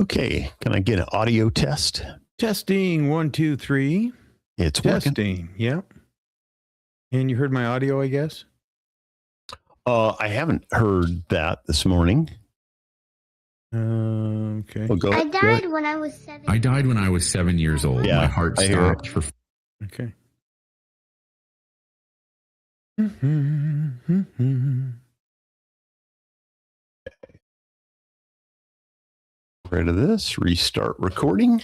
Okay, can I get an audio test? Testing 1, 2, 3. It's working. Testing. Yep. And you heard my audio, I guess? I haven't heard that this morning. Okay. Well, I died when I was 7. I died when I was 7 years old. Yeah, My heart I hear stopped for. Okay. Rid of this. Restart recording.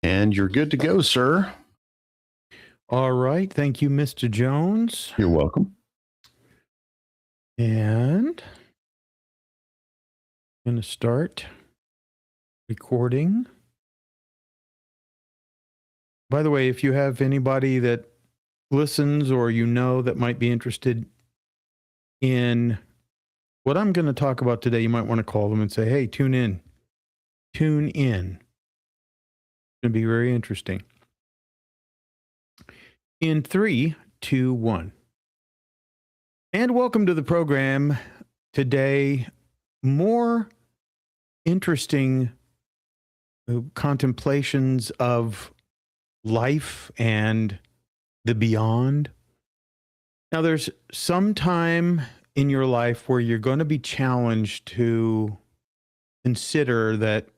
And you're good to go, sir. All right. Thank you, Mr. Jones. You're welcome. And I'm going to start recording. By the way, if you have anybody that listens or you know that might be interested in what I'm going to talk about today, you might want to call them and say, hey, tune in. Tune in. It's going to be very interesting. In 3, 2, 1. And welcome to the program. Today, more interesting contemplations of life and the beyond. Now, there's some time in your life where you're going to be challenged to consider that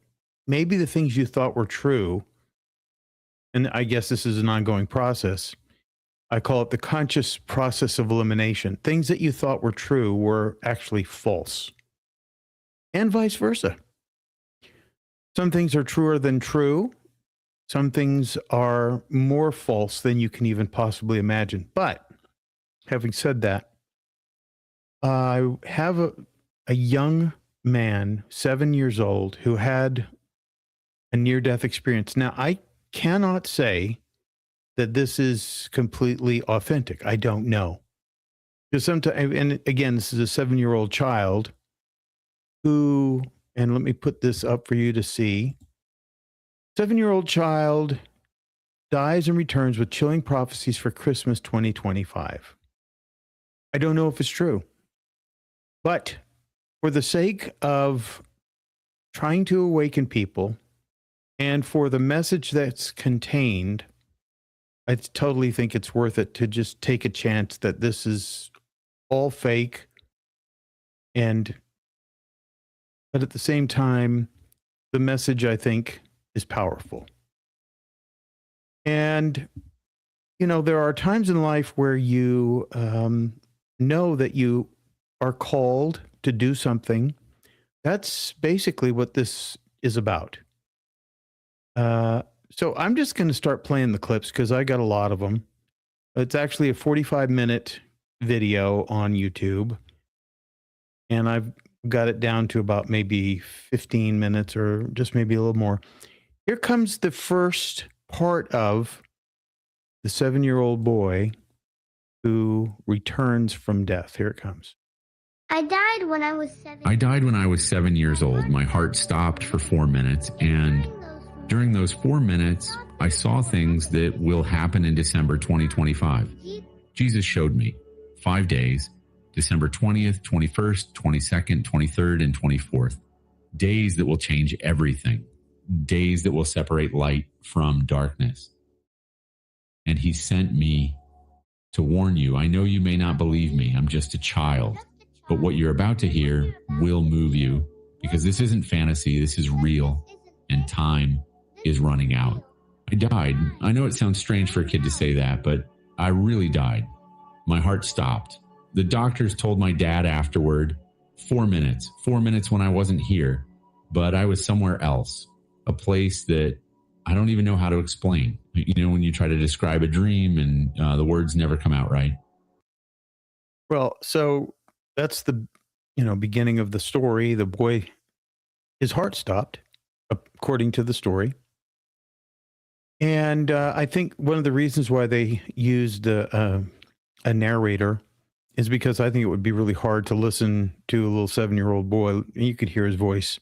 maybe the things you thought were true, and I guess this is an ongoing process. I call it the conscious process of elimination. Things that you thought were true were actually false, and vice versa. Some things are truer than true. Some things are more false than you can even possibly imagine. But having said that, I have a young man, 7 years old, who had a near-death experience. Now, I cannot say that this is completely authentic. I don't know. Because sometimes, and again, this is a 7-year-old child who, and let me put this up for you to see. 7-year-old child dies and returns with chilling prophecies for Christmas 2025. I don't know if it's true. But for the sake of trying to awaken people and for the message that's contained, I totally think it's worth it to just take a chance that this is all fake. But at the same time, the message, I think, is powerful. And, you know, there are times in life where you know that you are called to do something. That's basically what this is about. So I'm just going to start playing the clips because I got a lot of them. It's actually a 45-minute video on YouTube. And I've got it down to about maybe 15 minutes or just maybe a little more. Here comes the first part of the 7-year-old boy who returns from death. Here it comes. I died when I was 7. I died when I was 7 years old. My heart stopped for 4 minutes, and during those 4 minutes, I saw things that will happen in December 2025. Jesus showed me 5 days, December 20th, 21st, 22nd, 23rd, and 24th. Days that will change everything. Days that will separate light from darkness. And he sent me to warn you. I know you may not believe me. I'm just a child. But what you're about to hear will move you, because this isn't fantasy. This is real, and time is running out. I died. I know it sounds strange for a kid to say that, but I really died. My heart stopped. The doctors told my dad afterward, 4 minutes when I wasn't here, but I was somewhere else, a place that I don't even know how to explain. You know, when you try to describe a dream and the words never come out right. Well, so that's the, beginning of the story. The boy, his heart stopped, according to the story. And I think one of the reasons why they used a narrator is because I think it would be really hard to listen to a little 7-year-old boy. You could hear his voice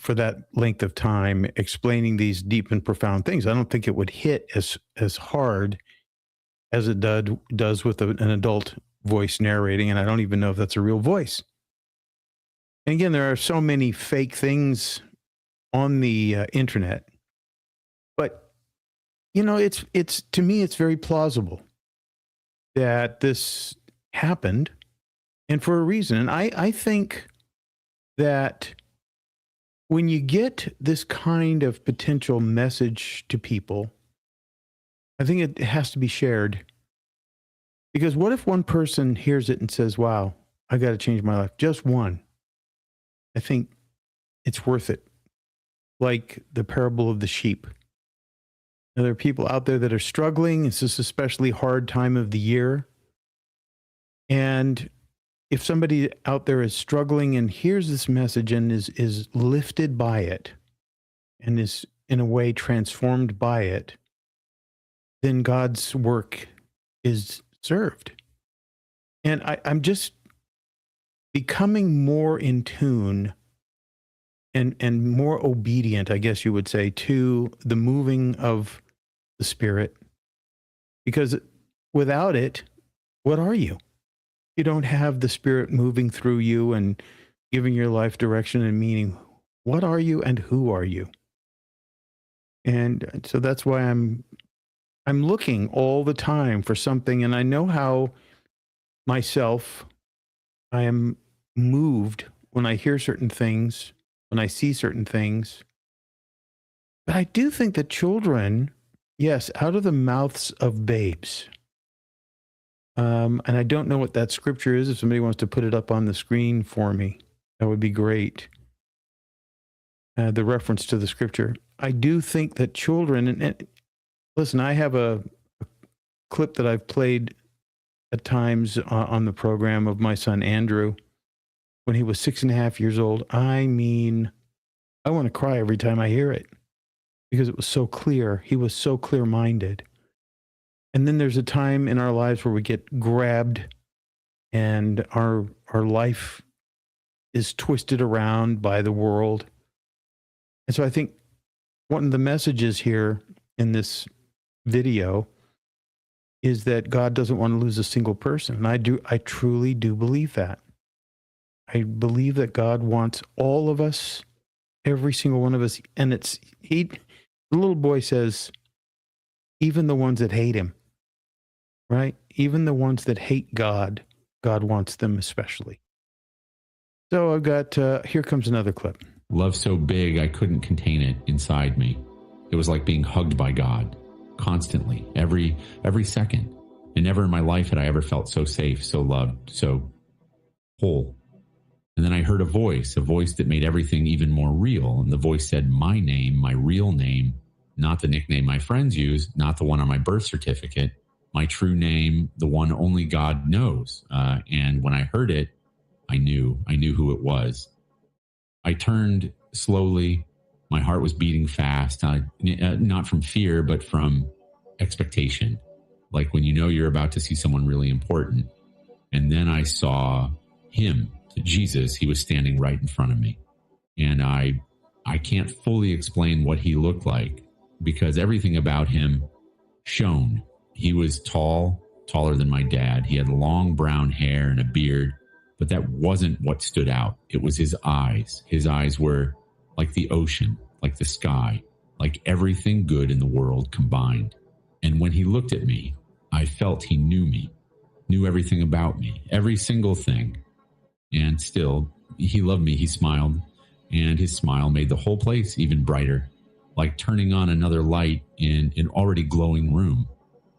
for that length of time explaining these deep and profound things. I don't think it would hit as hard as it does with an adult voice narrating, and I don't even know if that's a real voice. And again, there are so many fake things on the internet, but it's to me, it's very plausible that this happened, and for a reason. And I think that when you get this kind of potential message to people, I think it has to be shared. Because what if one person hears it and says, wow, I got to change my life? Just one. I think it's worth it. Like the parable of the sheep. Now, there are people out there that are struggling. It's this especially hard time of the year. And if somebody out there is struggling and hears this message and is lifted by it and is in a way transformed by it, then God's work is served. And I'm just becoming more in tune and more obedient, I guess you would say, to the moving of the Spirit. Because without it, what are you? You don't have the Spirit moving through you and giving your life direction and meaning. What are you and who are you? And so that's why I'm looking all the time for something, and I know how myself I am moved when I hear certain things, when I see certain things. But I do think that children, yes, out of the mouths of babes. And I don't know what that scripture is. If somebody wants to put it up on the screen for me, that would be great. The reference to the scripture. I do think that children, and listen, I have a clip that I've played at times on the program of my son Andrew when he was 6.5 years old. I mean, I want to cry every time I hear it because it was so clear. He was so clear-minded. And then there's a time in our lives where we get grabbed and our life is twisted around by the world. And so I think one of the messages here in this video is that God doesn't want to lose a single person. And I truly do believe that. I believe that God wants all of us, every single one of us. And the little boy says, even the ones that hate him, right? Even the ones that hate God, God wants them especially. So I've got, here comes another clip. Love so big I couldn't contain it inside me. It was like being hugged by God constantly, every second. And never in my life had I ever felt so safe, so loved, so whole. And then I heard a voice that made everything even more real. And the voice said my name, my real name, not the nickname my friends use, not the one on my birth certificate, my true name, the one only God knows. And when I heard it, I knew who it was. I turned slowly. My heart was beating fast, not from fear, but from expectation. Like when you know you're about to see someone really important. And then I saw him, Jesus. He was standing right in front of me. And I can't fully explain what he looked like because everything about him shone. He was tall, taller than my dad. He had long brown hair and a beard, but that wasn't what stood out. It was his eyes. His eyes were like the ocean, like the sky, like everything good in the world combined. And when he looked at me, I felt he knew me, knew everything about me, every single thing. And still, he loved me. He smiled, and his smile made the whole place even brighter, like turning on another light in an already glowing room.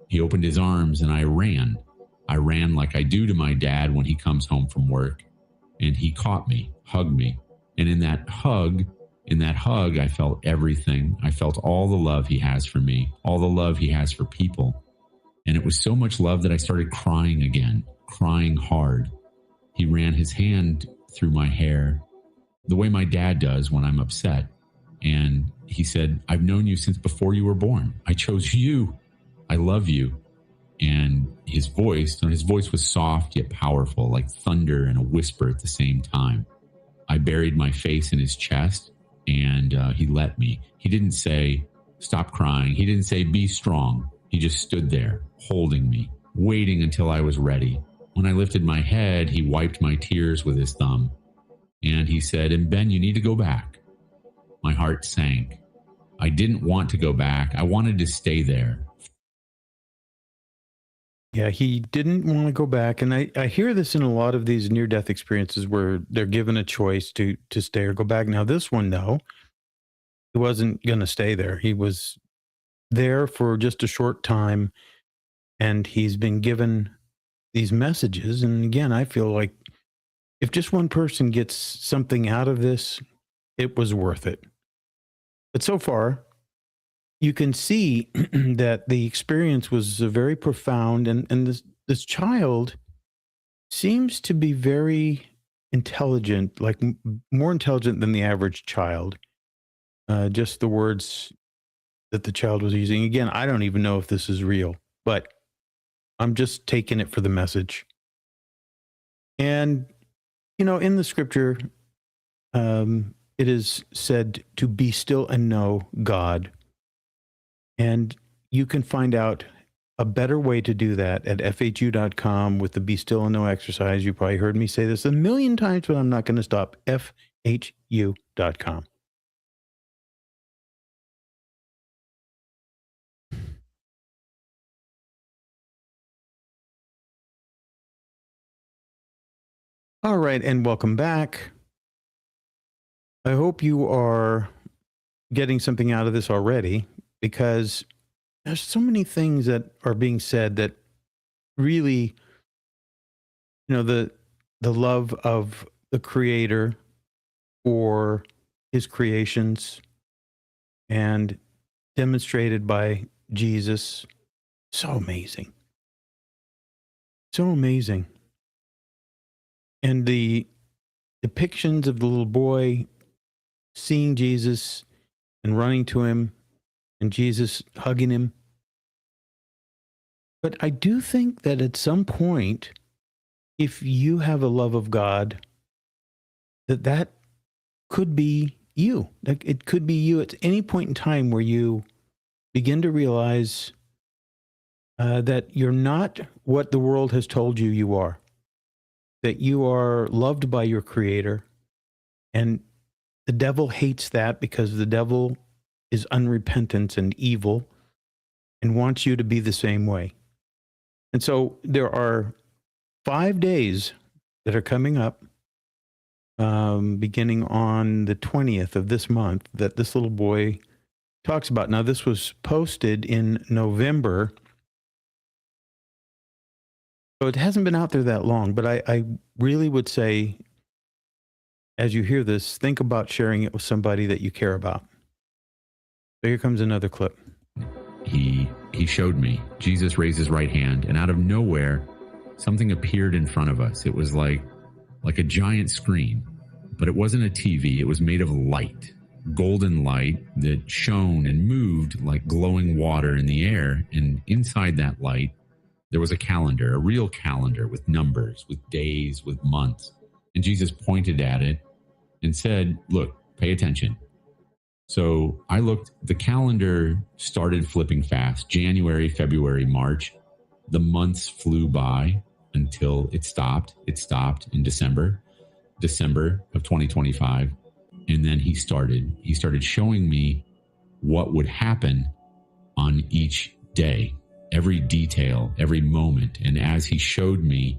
He opened his arms, and I ran. I ran like I do to my dad when he comes home from work. And he caught me, hugged me. And in that hug, I felt everything. I felt all the love he has for me, all the love he has for people. And it was so much love that I started crying again, crying hard. He ran his hand through my hair, the way my dad does when I'm upset. And he said, I've known you since before you were born. I chose you. I love you. And his voice was soft yet powerful, like thunder and a whisper at the same time. I buried my face in his chest, and he let me. He didn't say, stop crying. He didn't say, be strong. He just stood there, holding me, waiting until I was ready. When I lifted my head, he wiped my tears with his thumb. And he said, and Ben, you need to go back. My heart sank. I didn't want to go back. I wanted to stay there. Yeah, he didn't want to go back. And I hear this in a lot of these near-death experiences where they're given a choice to stay or go back. Now, this one, no, he wasn't going to stay there. He was there for just a short time, and he's been given these messages. And again, I feel like if just one person gets something out of this, it was worth it. But so far, you can see that the experience was very profound, and this child seems to be very intelligent, like more intelligent than the average child. Just the words that the child was using. Again, I don't even know if this is real, but I'm just taking it for the message. And, you know, in the scripture, it is said to be still and know God. And you can find out a better way to do that at FHU.com with the Be Still and Know exercise. You probably heard me say this a million times, but I'm not going to stop. FHU.com. All right, and welcome back. I hope you are getting something out of this already, because there's so many things that are being said that really, you know, the love of the Creator for his creations and demonstrated by Jesus. So amazing. So amazing. And the depictions of the little boy seeing Jesus and running to him and Jesus hugging him. But I do think that at some point, if you have a love of God, that could be you. Like it could be you at any point in time where you begin to realize that you're not what the world has told you you are, that you are loved by your Creator. And the devil hates that because the devil is unrepentant and evil and wants you to be the same way. And so there are 5 days that are coming up, beginning on the 20th of this month, that this little boy talks about. Now, this was posted in November, so it hasn't been out there that long, but I really would say, as you hear this, think about sharing it with somebody that you care about. So here comes another clip. He showed me. Jesus raised his right hand, and out of nowhere, something appeared in front of us. It was like a giant screen, but it wasn't a TV. It was made of light, golden light that shone and moved like glowing water in the air. And inside that light, there was a calendar, a real calendar with numbers, with days, with months. And Jesus pointed at it and said, "Look, pay attention." So I looked, the calendar started flipping fast. January, February, March. The months flew by until it stopped. It stopped in December of 2025. And then he started showing me what would happen on each day, every detail, every moment. And as he showed me,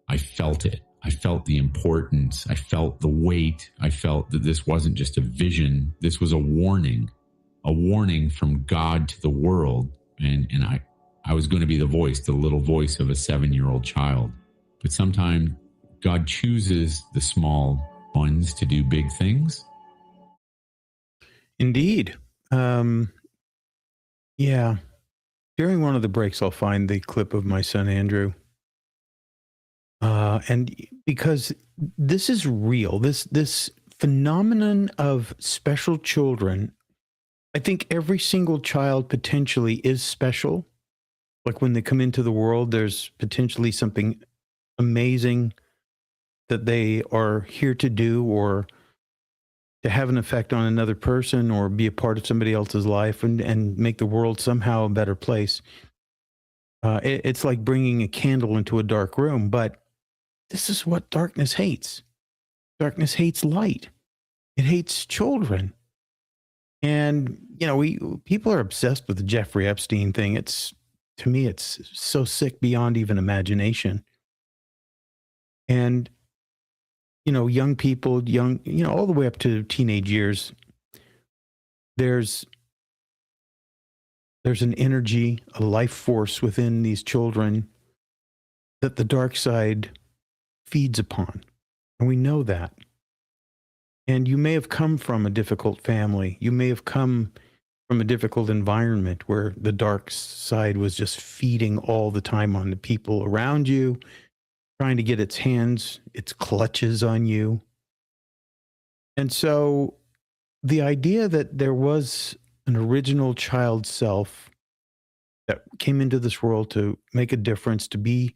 I felt it. I felt the importance. I felt the weight. I felt that this wasn't just a vision. This was a warning from God to the world. And I was going to be the little voice of a 7-year-old child. But sometimes God chooses the small ones to do big things. Indeed. Yeah. During one of the breaks, I'll find the clip of my son, Andrew. And because this is real, this phenomenon of special children, I think every single child potentially is special. Like when they come into the world, there's potentially something amazing that they are here to do, or to have an effect on another person, or be a part of somebody else's life and make the world somehow a better place. It's like bringing a candle into a dark room, but this is what darkness hates. Darkness hates light. It hates children. And, people are obsessed with the Jeffrey Epstein thing. To me, it's so sick beyond even imagination. And, young people, all the way up to teenage years, there's an energy, a life force within these children that the dark side feeds upon. And we know that. And you may have come from a difficult family. You may have come from a difficult environment where the dark side was just feeding all the time on the people around you, trying to get its clutches on you. And so the idea that there was an original child self that came into this world to make a difference, to be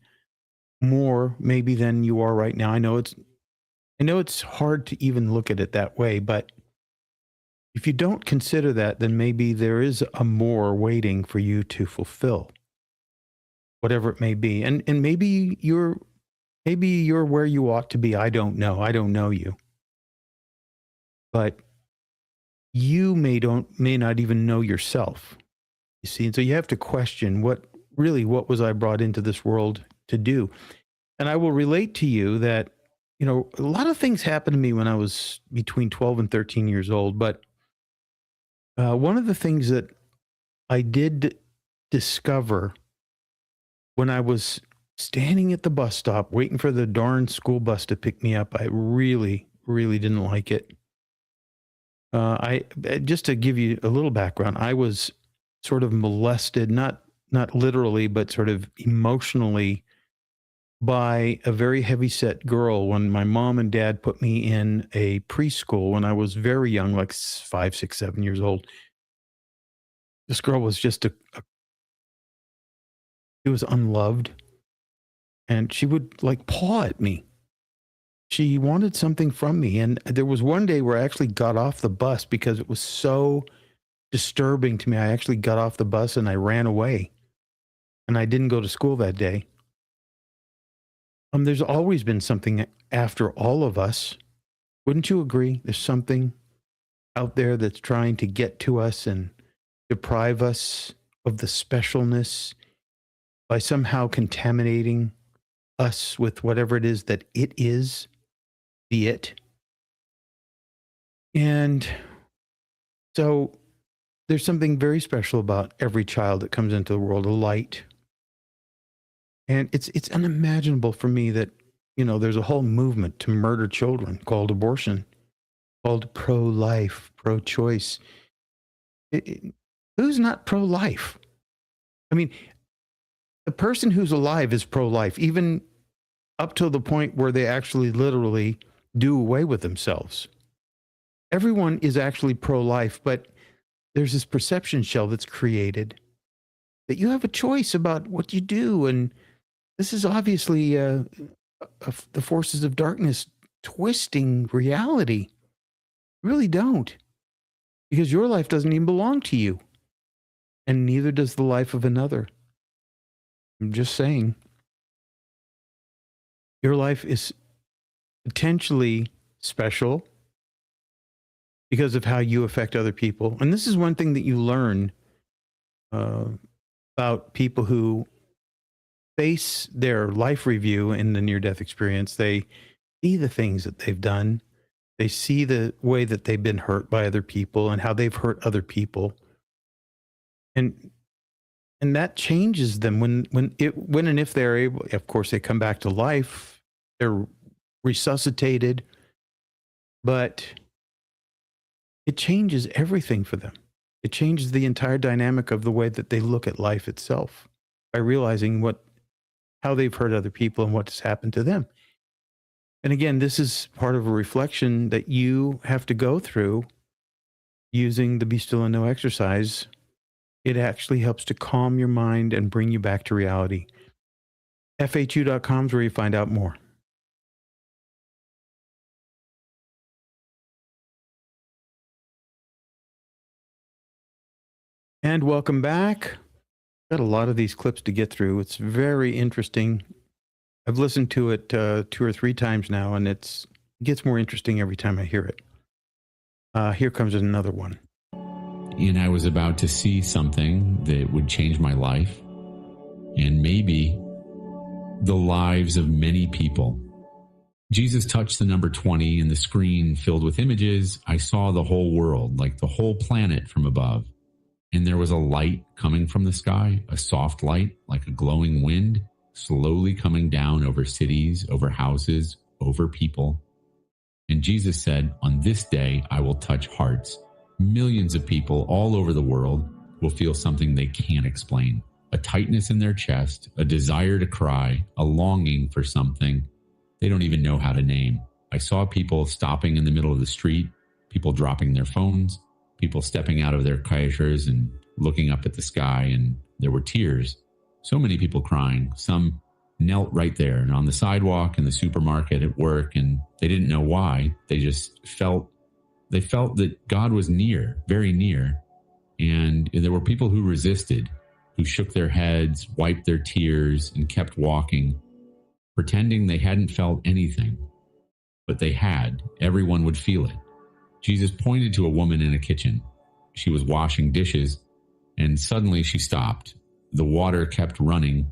more maybe than you are right now. I know it's hard to even look at it that way, but if you don't consider that, then maybe there is a more waiting for you to fulfill, whatever it may be. And maybe you're where you ought to be. I don't know. I don't know you. But you may not even know yourself. You see, and so you have to question what was I brought into this world to do? And I will relate to you that, a lot of things happened to me when I was between 12 and 13 years old. But one of the things that I did discover when I was standing at the bus stop waiting for the darn school bus to pick me up, I really, really didn't like it. Just to give you a little background, I was sort of molested, not literally, but sort of emotionally, by a very heavyset girl when my mom and dad put me in a preschool when I was very young, like 5, 6, 7 years old. This girl was just she was unloved, and she would like paw at me. She wanted something from me. And there was one day where I actually got off the bus because it was so disturbing to me. I actually got off the bus and I ran away, and I didn't go to school that day. There's always been something after all of us. Wouldn't you agree? There's something out there that's trying to get to us and deprive us of the specialness by somehow contaminating us with whatever it is that it is, the it. And so there's something very special about every child that comes into the world, a light. And it's unimaginable for me that, there's a whole movement to murder children called abortion, called pro-life, pro-choice. Who's not pro-life? I mean, the person who's alive is pro-life, even up to the point where they actually literally do away with themselves. Everyone is actually pro-life, but there's this perception shell that's created that you have a choice about what you do. And this is obviously the forces of darkness twisting reality. Really don't. Because your life doesn't even belong to you. And neither does the life of another. I'm just saying. Your life is potentially special because of how you affect other people. And this is one thing that you learn about people who face their life review in the near-death experience. They see the things that they've done. They see the way that they've been hurt by other people and how they've hurt other people. And that changes them when and if they're able, of course, they come back to life, they're resuscitated, but it changes everything for them. It changes the entire dynamic of the way that they look at life itself by realizing how they've hurt other people and what has happened to them. And again, this is part of a reflection that you have to go through using the Be Still and Know exercise. It actually helps to calm your mind and bring you back to reality. FHU.com is where you find out more. And welcome back. Got a lot of these clips to get through. It's very interesting. I've listened to it 2 or 3 times now, and it's It gets more interesting every time I hear it. Here comes another one. And I was about to see something that would change my life and maybe the lives of many people. Jesus touched the number 20 and the screen filled with images. I saw the whole world, like the whole planet from above. And there was a light coming from the sky, a soft light, like a glowing wind, slowly coming down over cities, over houses, over people. And Jesus said, on this day, I will touch hearts. Millions of people all over the world will feel something they can't explain. A tightness in their chest, a desire to cry, a longing for something they don't even know how to name. I saw people stopping in the middle of the street, people dropping their phones, people stepping out of their kayakers and looking up at the sky, and there were tears. So many people crying. Some knelt right there and on the sidewalk, in the supermarket, at work, and they didn't know why. They just felt that God was near, very near. And there were people who resisted, who shook their heads, wiped their tears, and kept walking, pretending they hadn't felt anything. But they had. Everyone would feel it. Jesus pointed to a woman in a kitchen. She was washing dishes, and suddenly she stopped. The water kept running,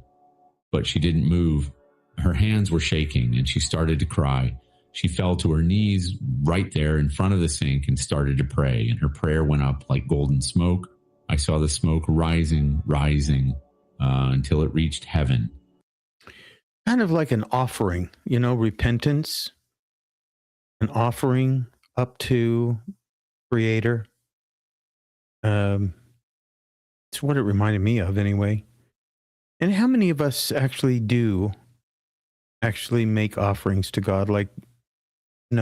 but she didn't move. Her hands were shaking, and she started to cry. She fell to her knees right there in front of the sink and started to pray, and her prayer went up like golden smoke. I saw the smoke rising, until it reached heaven. Kind of like an offering, repentance, an offering up to Creator. It's what it reminded me of anyway. And how many of us actually make offerings to God, like,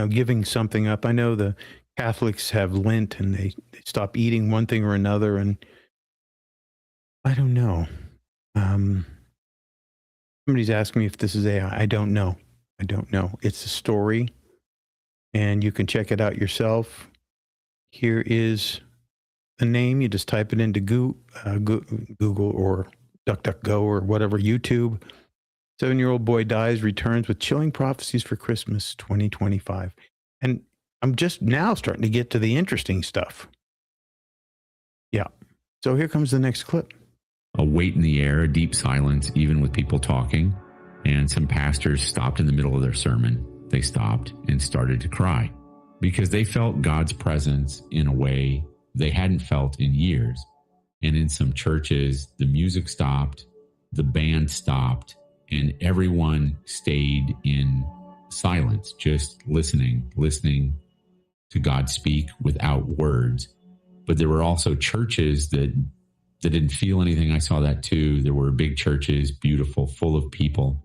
giving something up? I know the Catholics have Lent and they stop eating one thing or another. And I don't know. Somebody's asking me if this is AI. I don't know. It's a story, and you can check it out yourself. Here is the name. You just type it into Google or DuckDuckGo or whatever, YouTube. 7-year-old boy dies, returns with chilling prophecies for Christmas 2025. And I'm just now starting to get to the interesting stuff. Yeah. So here comes the next clip. A weight in the air, a deep silence, even with people talking. And some pastors stopped in the middle of their sermon. They stopped and started to cry because they felt God's presence in a way they hadn't felt in years. And in some churches, the music stopped, the band stopped, and everyone stayed in silence, just listening to God speak without words. But there were also churches that didn't feel anything. I saw that too. There were big churches, beautiful, full of people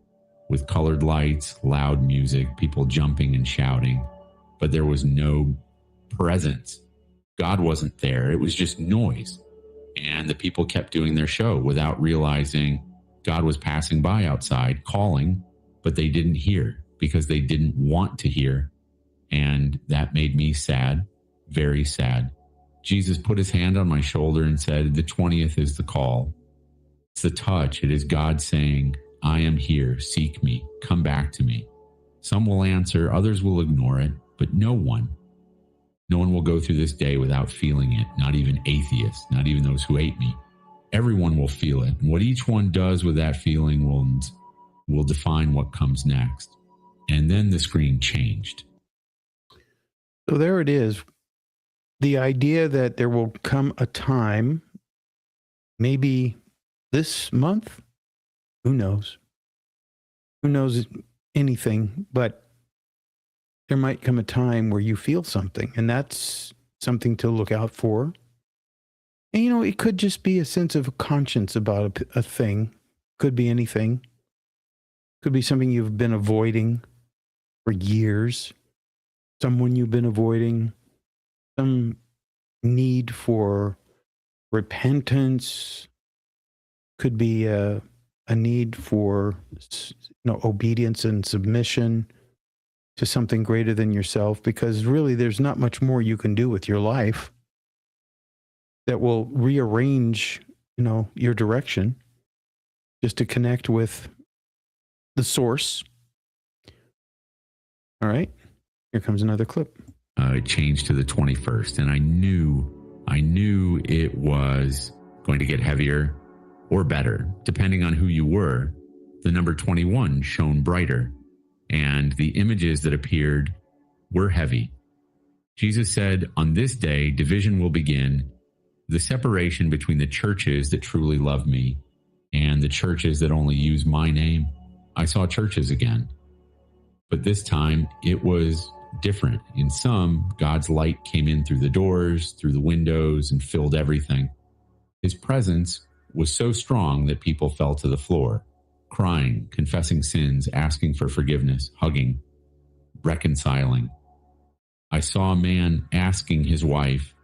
with colored lights, loud music, people jumping and shouting, but there was no presence. God wasn't there. It was just noise. And the people kept doing their show without realizing God was passing by outside, calling, but they didn't hear because they didn't want to hear. And that made me sad, very sad. Jesus put his hand on my shoulder and said, the 20th is the call. It's the touch. It is God saying, I am here. Seek me. Come back to me. Some will answer, others will ignore it, but no one will go through this day without feeling it. Not even atheists, not even those who hate me. Everyone will feel it. And what each one does with that feeling will define what comes next. And then the screen changed. So there it is. The idea that there will come a time, maybe this month, who knows? Who knows anything? But there might come a time where you feel something, and that's something to look out for. And, it could just be a sense of conscience about a thing. Could be anything. Could be something you've been avoiding for years. Someone you've been avoiding. Some need for repentance. Could be a need for obedience and submission to something greater than yourself, because really there's not much more you can do with your life that will rearrange, your direction, just to connect with the source. All right. Here comes another clip. It changed to the 21st, and I knew it was going to get heavier or better, depending on who you were. The number 21 shone brighter, and the images that appeared were heavy. Jesus said, on this day, division will begin, the separation between the churches that truly love me and the churches that only use my name. I saw churches again, but this time it was different. In some, God's light came in through the doors, through the windows, and filled everything. His presence was so strong that people fell to the floor, crying, confessing sins, asking for forgiveness, hugging, reconciling. I saw a man asking his wife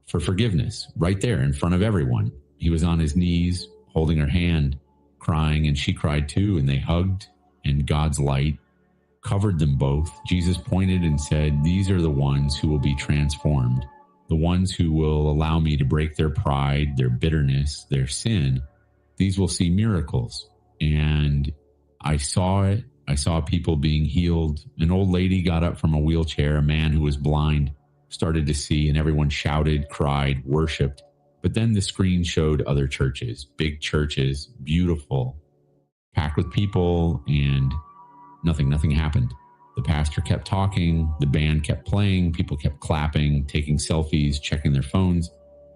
for forgiveness right there in front of everyone. He was on his knees, holding her hand, crying, and she cried too, and they hugged, and God's light covered them both. Jesus pointed and said, these are the ones who will be transformed, the ones who will allow me to break their pride, their bitterness, their sin. These will see miracles. And I saw it. I saw people being healed. An old lady got up from a wheelchair. A man who was blind started to see, and everyone shouted, cried, worshiped. But then the screen showed other churches, big churches, beautiful, packed with people, and nothing happened. The pastor kept talking, the band kept playing, people kept clapping, taking selfies, checking their phones,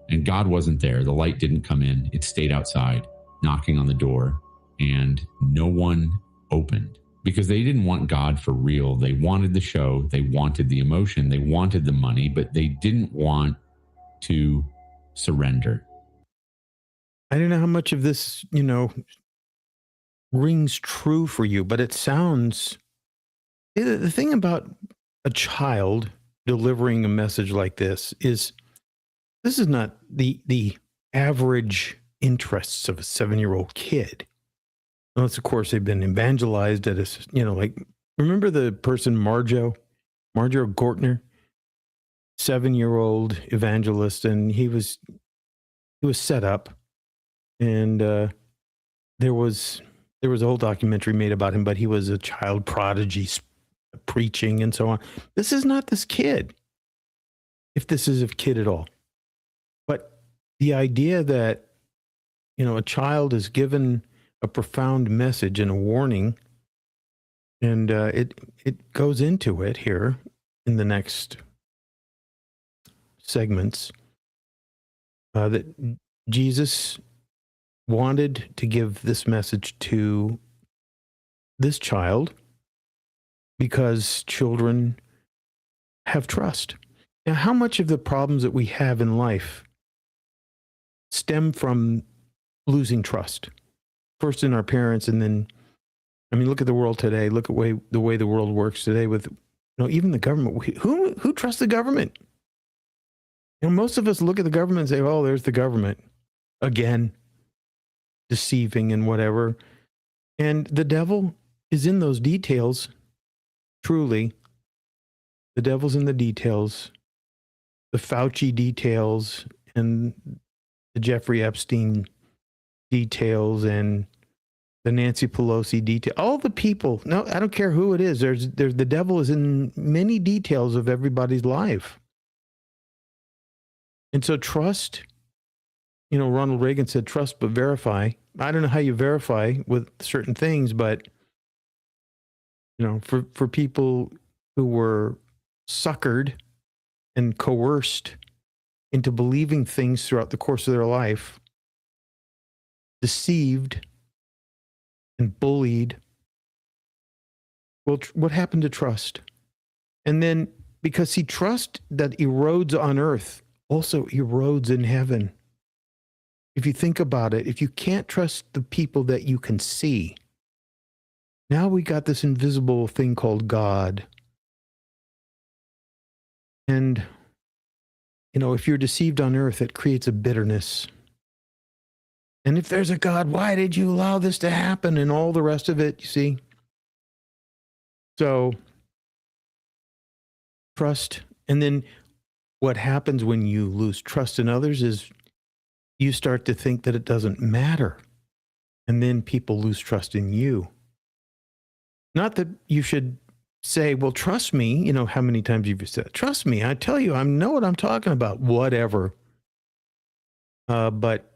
and God wasn't there. The light didn't come in. It stayed outside, knocking on the door, and no one opened because they didn't want God for real. They wanted the show, they wanted the emotion, they wanted the money, but they didn't want to surrender. I don't know how much of this, rings true for you, but it sounds, the thing about a child delivering a message like this is not the average interests of a 7-year-old kid. Unless, of course, they've been evangelized at a, remember the person Marjo Gortner, 7-year-old evangelist, and he was set up, and there was a whole documentary made about him, but he was a child prodigy, preaching and so on. This is not this kid, if this is a kid at all. But the idea that, a child is given a profound message and a warning, and it goes into it here in the next segments, that Jesus wanted to give this message to this child because children have trust. Now, how much of the problems that we have in life stem from losing trust? First in our parents, and then, look at the world today. Look at the way the world works today with, even the government. Who trusts the government? Most of us look at the government and say, oh, there's the government again, deceiving and whatever. And the devil is in those details. Truly, the devil's in the details, the Fauci details, and the Jeffrey Epstein details, and the Nancy Pelosi detail. All the people. No, I don't care who it is. There's the devil is in many details of everybody's life. And so trust, Ronald Reagan said, trust but verify. I don't know how you verify with certain things, but, for people who were suckered and coerced into believing things throughout the course of their life, deceived and bullied, well, what happened to trust? And then, because trust that erodes on earth also erodes in heaven. If you think about it, if you can't trust the people that you can see, now we got this invisible thing called God. And, if you're deceived on earth, it creates a bitterness. And if there's a God, why did you allow this to happen? And all the rest of it, you see? So, trust. And then what happens when you lose trust in others is you start to think that it doesn't matter. And then people lose trust in you. Not that you should say, well, trust me. You know, how many times you've said, trust me. I tell you, I know what I'm talking about, whatever. But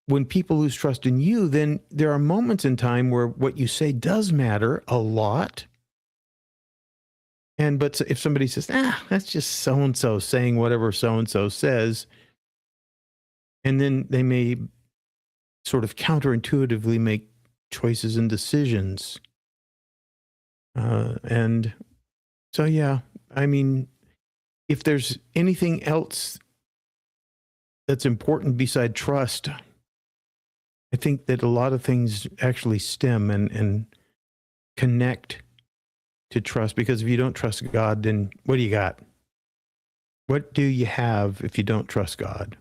when people lose trust in you, then there are moments in time where what you say does matter a lot. But if somebody says, that's just so-and-so saying whatever so-and-so says, and then they may sort of counterintuitively make choices and decisions. And so, yeah, I mean, if there's anything else that's important beside trust, I think that a lot of things actually stem and connect to trust, because if you don't trust God, then what do you got? What do you have if you don't trust God?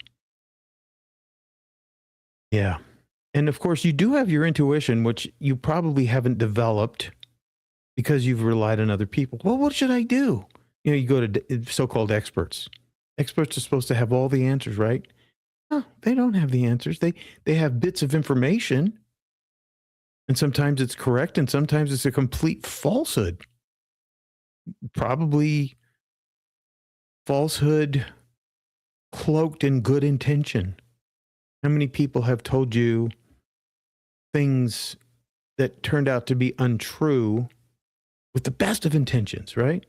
Yeah. And of course, you do have your intuition, which you probably haven't developed because you've relied on other people. Well, what should I do? You know, you go to so-called experts. Experts are supposed to have all the answers, right? No, they don't have the answers. They have bits of information. And sometimes it's correct, and sometimes it's a complete falsehood. Probably falsehood cloaked in good intention. How many people have told you things that turned out to be untrue with the best of intentions, right?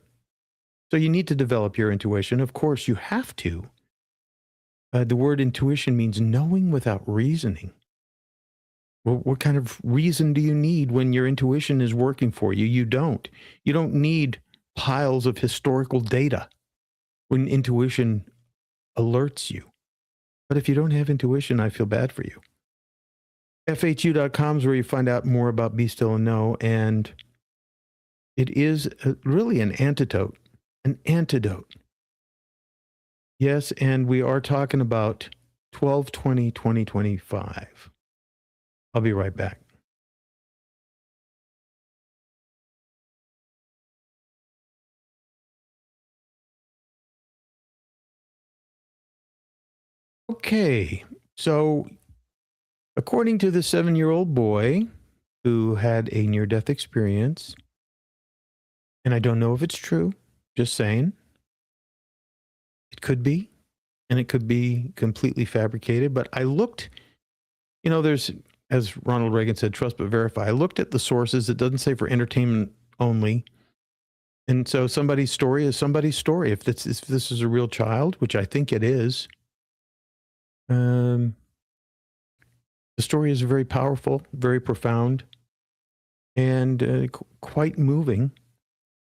So you need to develop your intuition. Of course, you have to. The word intuition means knowing without reasoning. Well, what kind of reason do you need when your intuition is working for you? You don't. You don't need piles of historical data when intuition alerts you. But if you don't have intuition, I feel bad for you. FHU.com is where you find out more about Be Still and Know. And it is really an antidote. An antidote. Yes, and we are talking about 12/20/2025. I'll be right back. Okay, so according to the 7-year-old boy who had a near-death experience, and I don't know if it's true, just saying, it could be, and it could be completely fabricated, but I looked, you know, there's, as Ronald Reagan said, trust but verify. I looked at the sources. It doesn't say for entertainment only. And so somebody's story is somebody's story. If this is a real child, which I think it is, the story is very powerful, very profound, and quite moving.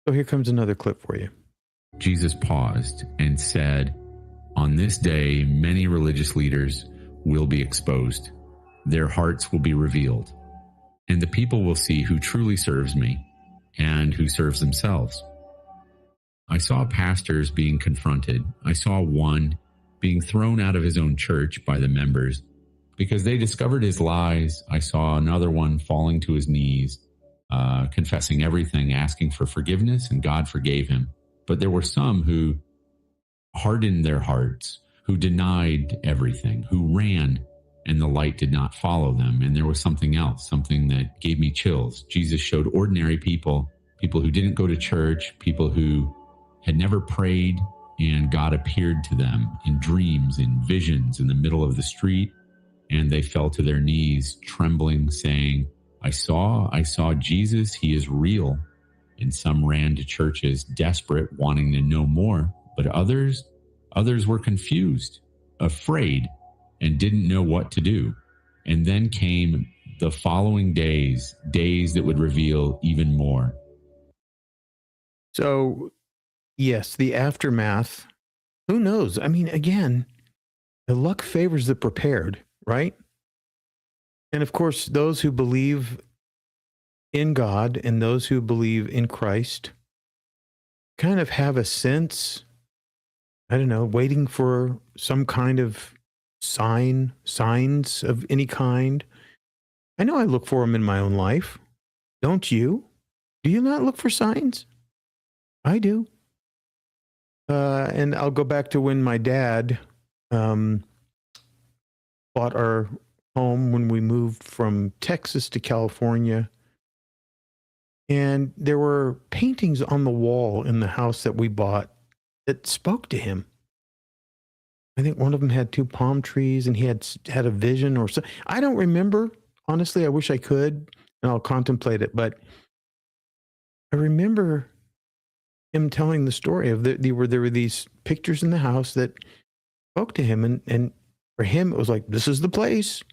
So here comes another clip for you. Jesus paused and said, "On this day, many religious leaders will be exposed. Their hearts will be revealed, and the people will see who truly serves me and who serves themselves." I saw pastors being confronted. I saw one being thrown out of his own church by the members because they discovered his lies. I saw another one falling to his knees, confessing everything, asking for forgiveness, and God forgave him. But there were some who hardened their hearts, who denied everything, who ran, and the light did not follow them. And there was something else, something that gave me chills. Jesus showed ordinary people, people who didn't go to church, people who had never prayed, and God appeared to them in dreams, in visions, in the middle of the street, and they fell to their knees, trembling, saying, I saw Jesus, he is real. And some ran to churches, desperate, wanting to know more, but others were confused, afraid, and didn't know what to do. And then came the following days that would reveal even more. So, yes, the aftermath, who knows? I mean, again, the luck favors the prepared, right? And of course, those who believe in God and those who believe in Christ kind of have a sense, I don't know, waiting for some kind of signs of any kind. I know I look for them in my own life. Don't you? Do you not look for signs? I do. And I'll go back to when my dad bought our home when we moved from Texas to California. And there were paintings on the wall in the house that we bought that spoke to him. I think one of them had two palm trees, and he had a vision or so. I don't remember. Honestly, I wish I could, and I'll contemplate it. But I remember him telling the story of there were these pictures in the house that spoke to him, and for him it was like, this is the place,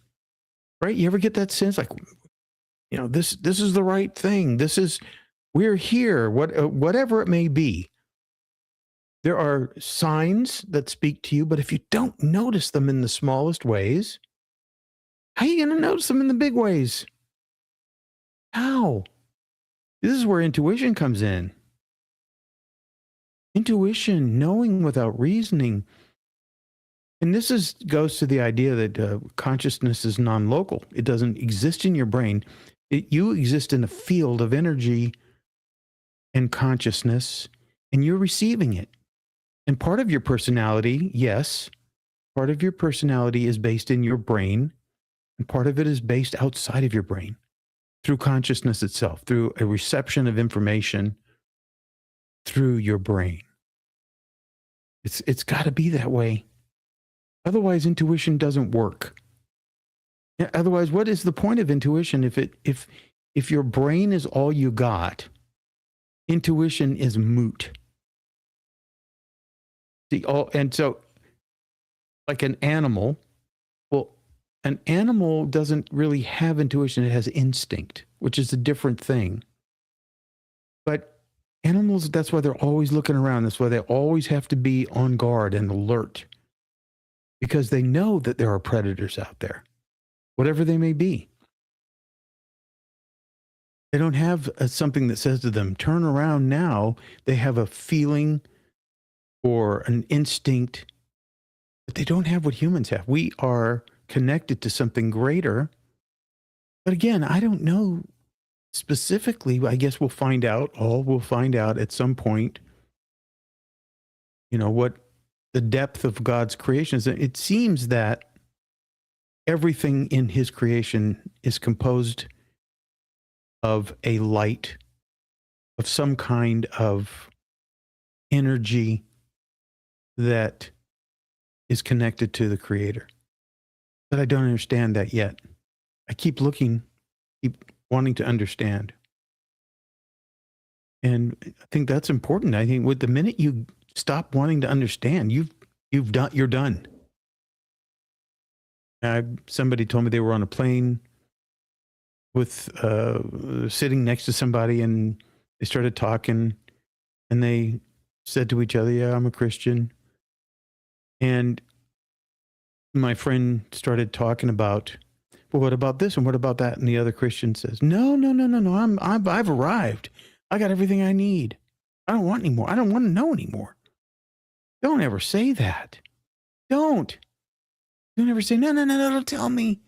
right? You ever get that sense, like, this is the right thing. We're here. Whatever it may be. There are signs that speak to you, but if you don't notice them in the smallest ways, how are you going to notice them in the big ways? How? This is where intuition comes in. Intuition, knowing without reasoning. And this goes to the idea that consciousness is non-local. It doesn't exist in your brain. You exist in a field of energy and consciousness, and you're receiving it. And part of your personality, yes, part of your personality is based in your brain, and part of it is based outside of your brain through consciousness itself, through a reception of information through your brain. It's got to be that way. Otherwise, intuition doesn't work. Otherwise, what is the point of intuition if your brain is all you got? Intuition is moot. And so, like an animal, well, an animal doesn't really have intuition. It has instinct, which is a different thing. But animals, that's why they're always looking around. That's why they always have to be on guard and alert, because they know that there are predators out there, whatever they may be. They don't have something that says to them, turn around now. They have a feeling or an instinct, but they don't have what humans have. We are connected to something greater. But again, I don't know specifically. I guess we'll find out. We'll find out at some point, what the depth of God's creation is. It seems that everything in his creation is composed of a light, of some kind of energy that is connected to the Creator. But I don't understand that yet. I keep looking, keep wanting to understand. And I think that's important. I think with the minute you stop wanting to understand, you're done. Somebody told me they were on a plane with sitting next to somebody, and they started talking, and they said to each other, "Yeah, I'm a Christian." And my friend started talking about, well, what about this and what about that? And the other Christian says, no. I've arrived. I got everything I need. I don't want any more. I don't want to know anymore. Don't ever say that. Don't ever say, no, don't tell me.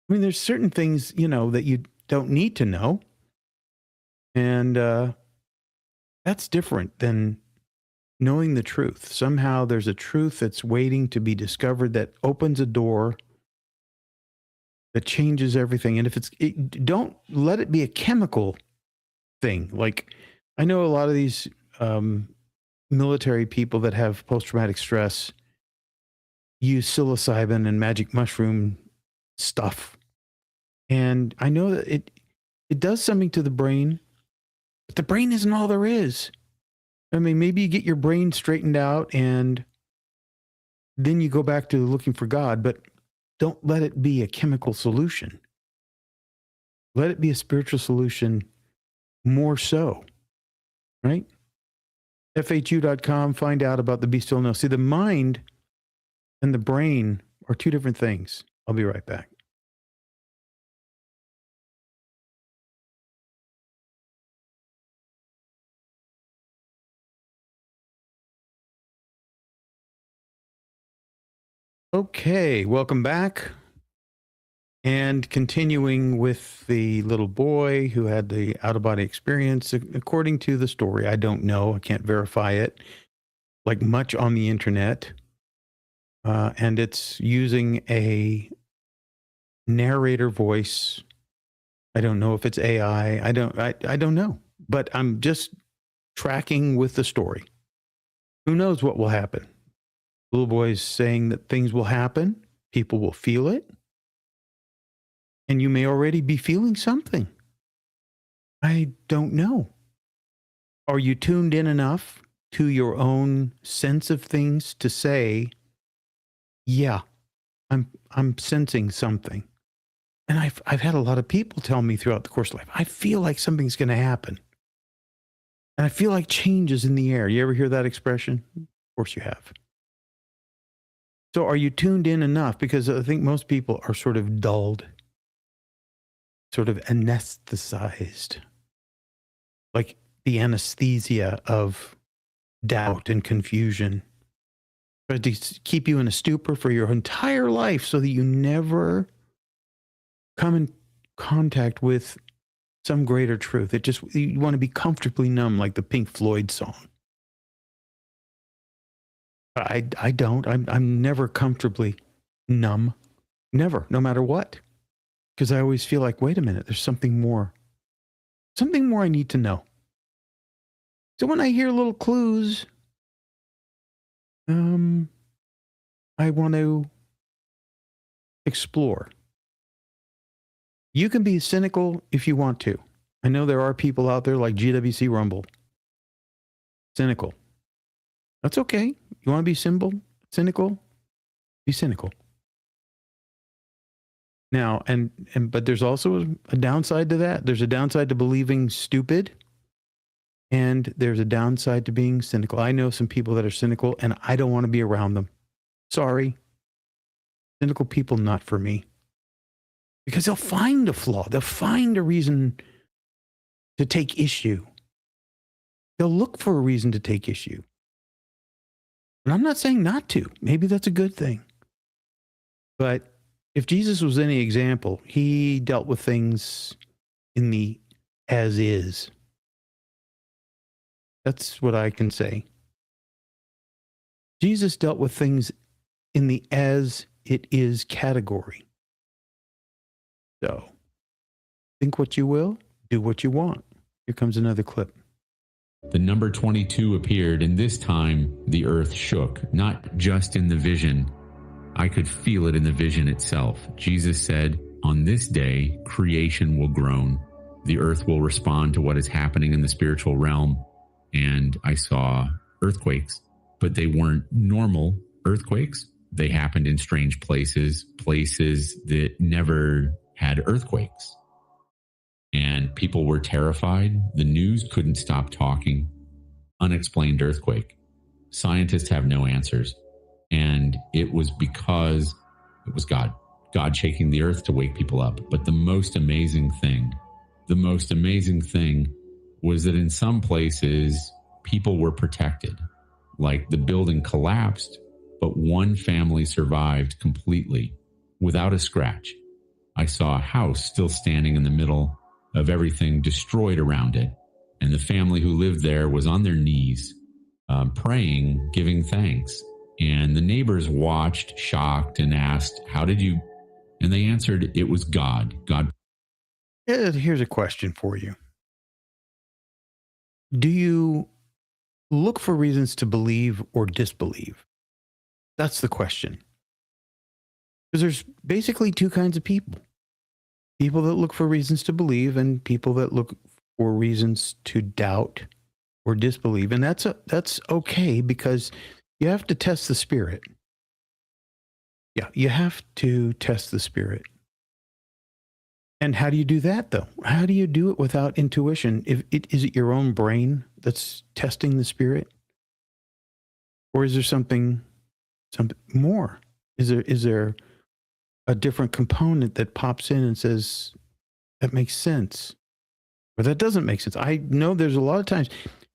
I mean, there's certain things, that you don't need to know. And that's different than knowing the truth. Somehow there's a truth that's waiting to be discovered that opens a door that changes everything. And don't let it be a chemical thing. Like, I know a lot of these military people that have post-traumatic stress use psilocybin and magic mushroom stuff. And I know that it does something to the brain, but the brain isn't all there is. I mean, maybe you get your brain straightened out and then you go back to looking for God, but don't let it be a chemical solution. Let it be a spiritual solution more so, right? FHU.com, find out about the Be Still Know. See, the mind and the brain are two different things. I'll be right back. Okay, welcome back. And continuing with the little boy who had the out-of-body experience, according to the story, I don't know, I can't verify it, like much on the internet. And it's using a narrator voice I don't know if it's AI. I don't know. But I'm just tracking with the story. Who knows what will happen? Little boy's saying that things will happen. People will feel it. And you may already be feeling something. I don't know. Are you tuned in enough to your own sense of things to say, yeah, I'm sensing something? And I've had a lot of people tell me throughout the course of life, I feel like something's going to happen. And I feel like change is in the air. You ever hear that expression? Of course you have. So are you tuned in enough? Because I think most people are sort of dulled, sort of anesthetized, like the anesthesia of doubt and confusion. Try to keep you in a stupor for your entire life so that you never come in contact with some greater truth. It just, you want to be comfortably numb, like the Pink Floyd song. I don't. I'm never comfortably numb. Never, no matter what. Because I always feel like, wait a minute, there's something more. Something more I need to know. So when I hear little clues, I want to explore. You can be cynical if you want to. I know there are people out there like GWC Rumble. Cynical. That's okay. You want to be cynical? Be cynical. Now, but there's also a downside to that. There's a downside to believing stupid, and there's a downside to being cynical. I know some people that are cynical, and I don't want to be around them. Sorry. Cynical people, not for me. Because they'll find a flaw. They'll find a reason to take issue. They'll look for a reason to take issue. And I'm not saying not to. Maybe that's a good thing. But if Jesus was any example, he dealt with things in the as is. That's what I can say. Jesus dealt with things in the as it is category. So, think what you will, do what you want. Here comes another clip. The number 22 appeared, and this time the earth shook, not just in the vision. I could feel it in the vision itself. Jesus said, on this day, creation will groan. The earth will respond to what is happening in the spiritual realm. And I saw earthquakes, but they weren't normal earthquakes. They happened in strange places that never had earthquakes. And people were terrified. The news couldn't stop talking. Unexplained earthquake. Scientists have no answers. And it was because it was God shaking the earth to wake people up. But the most amazing thing was that in some places, people were protected. Like the building collapsed, but one family survived completely without a scratch. I saw a house still standing in the middle of everything destroyed around it. And the family who lived there was on their knees, praying, giving thanks. And the neighbors watched, shocked, and asked, how did you? And they answered, it was God. God. Here's a question for you. Do you look for reasons to believe or disbelieve? That's the question. Because there's basically two kinds of people. People that look for reasons to believe and people that look for reasons to doubt or disbelieve. And that's okay, because you have to test the spirit. Yeah, you have to test the spirit. And how do you do that, though? How do you do it without intuition? Is it your own brain that's testing the spirit? Or is there something more? Is there a different component that pops in and says, that makes sense, or that doesn't make sense? I know there's a lot of times,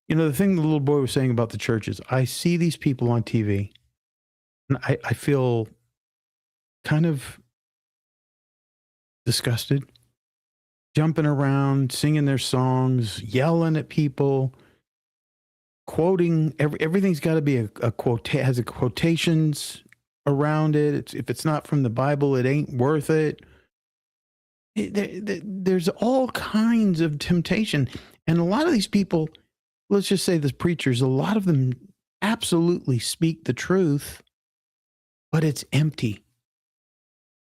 the thing the little boy was saying about the churches, I see these people on TV, and I feel kind of disgusted, jumping around, singing their songs, yelling at people, quoting, everything's got to be a quote, has a quotations around it. If it's not from the Bible, it ain't worth it. There's all kinds of temptation. And a lot of these people, let's just say the preachers, a lot of them absolutely speak the truth, but it's empty.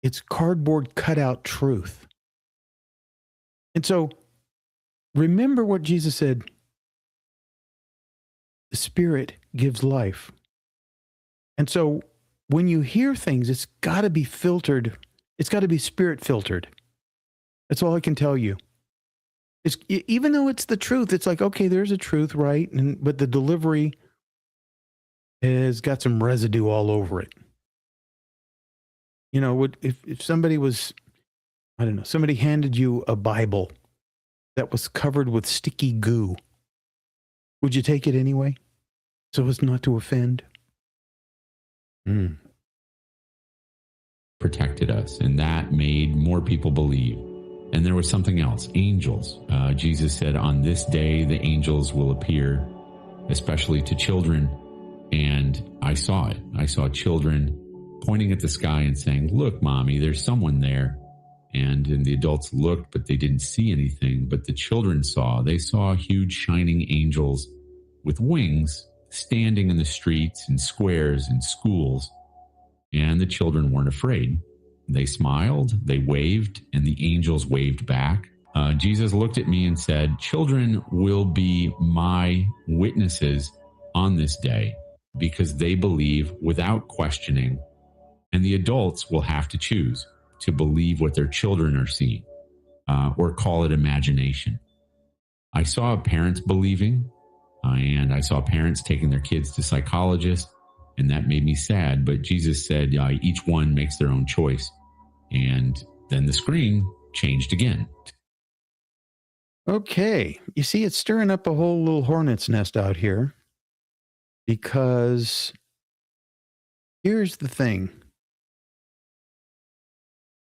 It's cardboard cutout truth. And so remember what Jesus said, the Spirit gives life. And so when you hear things, it's got to be filtered. It's got to be Spirit filtered. That's all I can tell you. It's, even though it's the truth, it's like, okay, there's a truth, right? But the delivery has got some residue all over it. You know, if somebody was, I don't know, somebody handed you a Bible that was covered with sticky goo, would you take it anyway? So as not to offend? Protected us, and that made more people believe. And there was something else, angels. Jesus said, on this day, the angels will appear, especially to children. And I saw it. I saw children pointing at the sky and saying, look, mommy, there's someone there. And the adults looked, but they didn't see anything. But the children saw. They saw huge shining angels with wings standing in the streets and squares and schools. And the children weren't afraid. They smiled, they waved, and the angels waved back. Jesus looked at me and said, children will be my witnesses on this day because they believe without questioning. And the adults will have to choose to believe what their children are seeing, or call it imagination. I saw parents believing, and I saw parents taking their kids to psychologists, and that made me sad. But Jesus said, each one makes their own choice. And then the screen changed again. Okay. You see, it's stirring up a whole little hornet's nest out here, because here's the thing.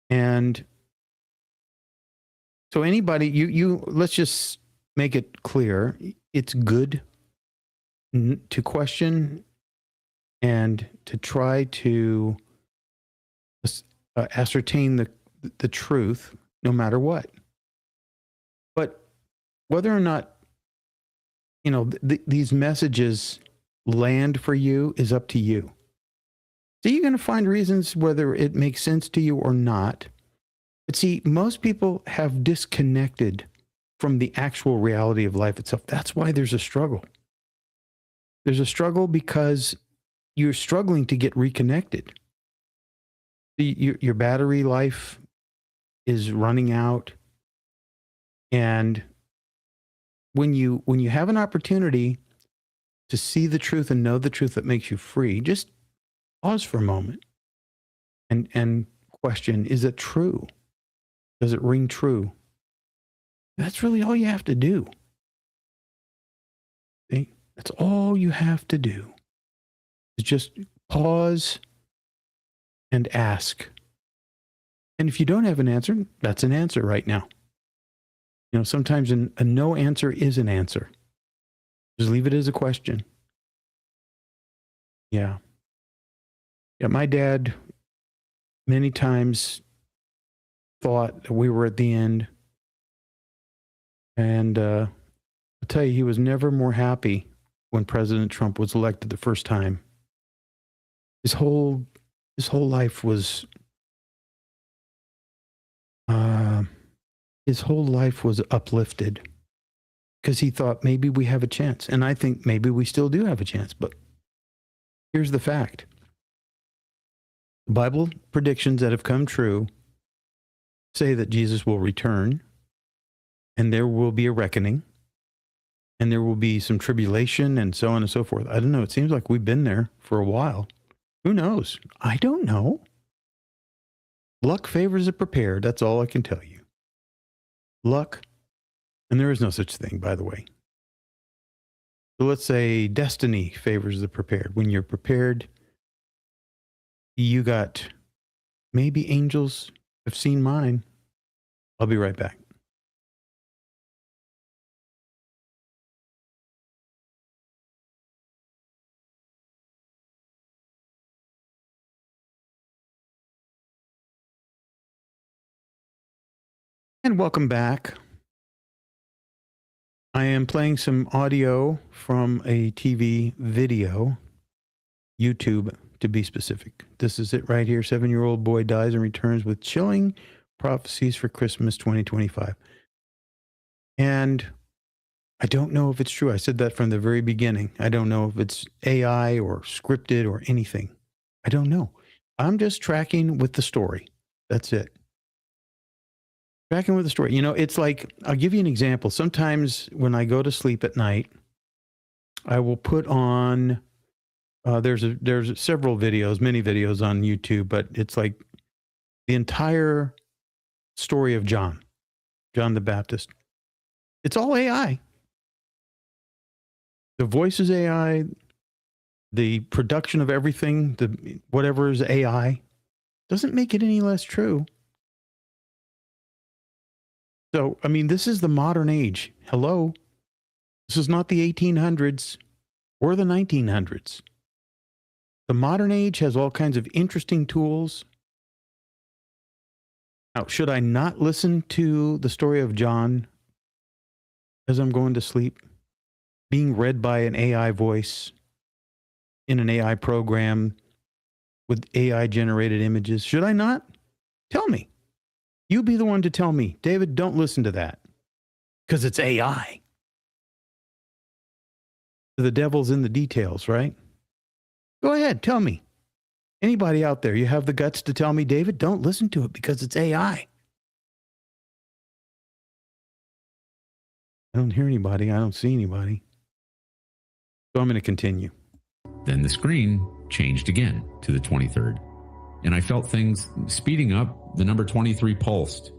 And so anybody, you let's just make it clear. It's good to question and to try to ascertain the truth, no matter what. But whether or not, you know, these messages land for you is up to you. So you're going to find reasons whether it makes sense to you or not. But see, most people have disconnected from the actual reality of life itself. That's why there's a struggle. There's a struggle because you're struggling to get reconnected. Your battery life is running out. And when you have an opportunity to see the truth and know the truth that makes you free, just pause for a moment and question, is it true? Does it ring true? That's really all you have to do. See? That's all you have to do. Is just pause and ask. And if you don't have an answer, that's an answer right now. You know, sometimes a no answer is an answer. Just leave it as a question. Yeah. Yeah, my dad many times thought that we were at the end. And I'll tell you, he was never more happy when President Trump was elected the first time. His whole life was uplifted because he thought maybe we have a chance. And I think maybe we still do have a chance. But here's the fact. The Bible predictions that have come true say that Jesus will return, and there will be a reckoning, and there will be some tribulation and so on and so forth. I don't know. It seems like we've been there for a while. Who knows? I don't know. Luck favors the prepared. That's all I can tell you. Luck, and there is no such thing, by the way. So let's say destiny favors the prepared. When you're prepared, you got, maybe angels have seen mine. I'll be right back. And welcome back. I am playing some audio from a TV video, YouTube to be specific. This is it right here. 7-year-old boy dies and returns with chilling prophecies for Christmas 2025. And I don't know if it's true. I said that from the very beginning. I don't know if it's AI or scripted or anything. I don't know. I'm just tracking with the story. That's it. Tracking with the story. You know, it's like, I'll give you an example. Sometimes when I go to sleep at night, I will put on, there's several videos, many videos on YouTube, but it's like the entire story of John the Baptist. It's all AI. The voice is AI. The production of everything, whatever is AI, doesn't make it any less true. So, I mean, this is the modern age. Hello. This is not the 1800s or the 1900s. The modern age has all kinds of interesting tools. Now, should I not listen to the story of John as I'm going to sleep, being read by an AI voice in an AI program with AI generated images? Should I not? Tell me. You be the one to tell me, David, don't listen to that because it's AI. The devil's in the details, right? Go ahead, tell me. Anybody out there, you have the guts to tell me, David, don't listen to it because it's AI. I don't hear anybody. I don't see anybody. So I'm going to continue. Then the screen changed again to the 23rd. And I felt things speeding up. The number 23 pulsed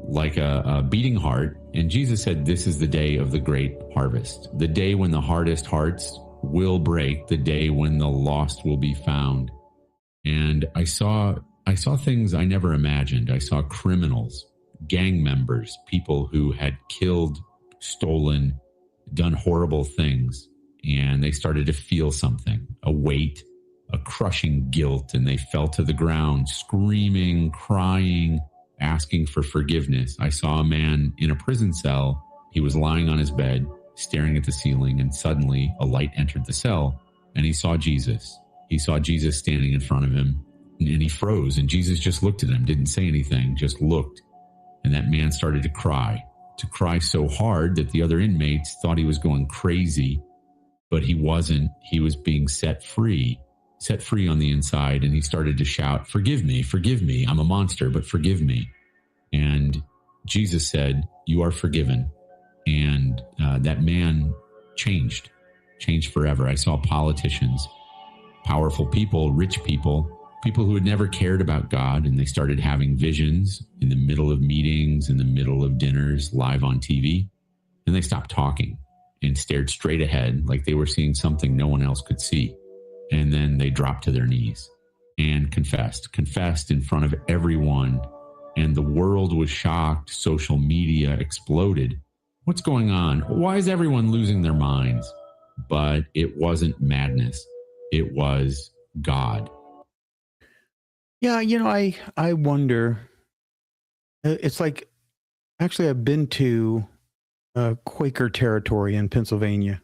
like a beating heart. And Jesus said, this is the day of the great harvest, the day when the hardest hearts will break, the day when the lost will be found. And I saw things I never imagined. I saw criminals, gang members, people who had killed, stolen, done horrible things. And they started to feel something, a weight, a crushing guilt, and they fell to the ground, screaming, crying, asking for forgiveness. I saw a man in a prison cell. He was lying on his bed, staring at the ceiling, and suddenly a light entered the cell, and he saw Jesus. He saw Jesus standing in front of him, and he froze, and Jesus just looked at him, didn't say anything, just looked. And that man started to cry so hard that the other inmates thought he was going crazy, but he wasn't. He was being set free on the inside. And he started to shout, forgive me, I'm a monster, but forgive me. And Jesus said, you are forgiven. And that man changed forever. I saw politicians, powerful people, rich people who had never cared about God, and they started having visions in the middle of meetings, in the middle of dinners, live on TV, and they stopped talking and stared straight ahead like they were seeing something no one else could see. And then they dropped to their knees and confessed in front of everyone. And the world was shocked. Social media exploded. What's going on? Why is everyone losing their minds? But it wasn't madness. It was God. Yeah, you know, I wonder. It's like, actually, I've been to Quaker territory in Pennsylvania.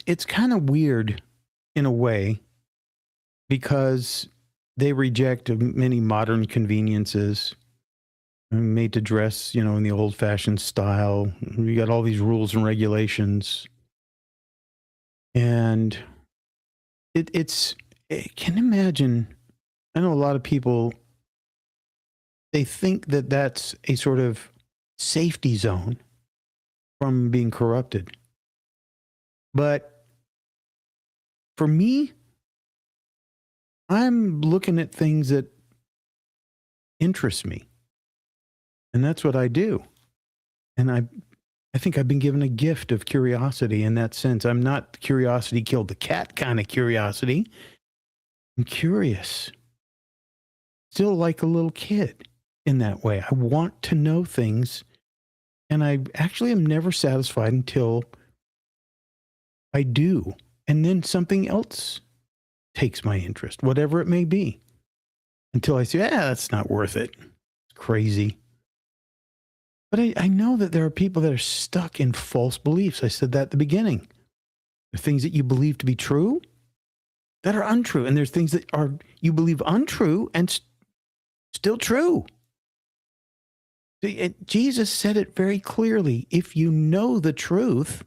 It's kind of weird in a way because they reject many modern conveniences, made to dress, you know, in the old-fashioned style. You got all these rules and regulations, and can imagine. I know a lot of people, they think that that's a sort of safety zone from being corrupted. But for me, I'm looking at things that interest me. And that's what I do. And I think I've been given a gift of curiosity in that sense. I'm not curiosity killed the cat kind of curiosity. I'm curious. Still like a little kid in that way. I want to know things. And I actually am never satisfied until I do. And then something else takes my interest, whatever it may be. until I say, that's not worth it. It's crazy. But I know that there are people that are stuck in false beliefs. I said that at the beginning. There are things that you believe to be true that are untrue. And there's things that are you believe untrue and still true. Jesus said it very clearly. If you know the truth,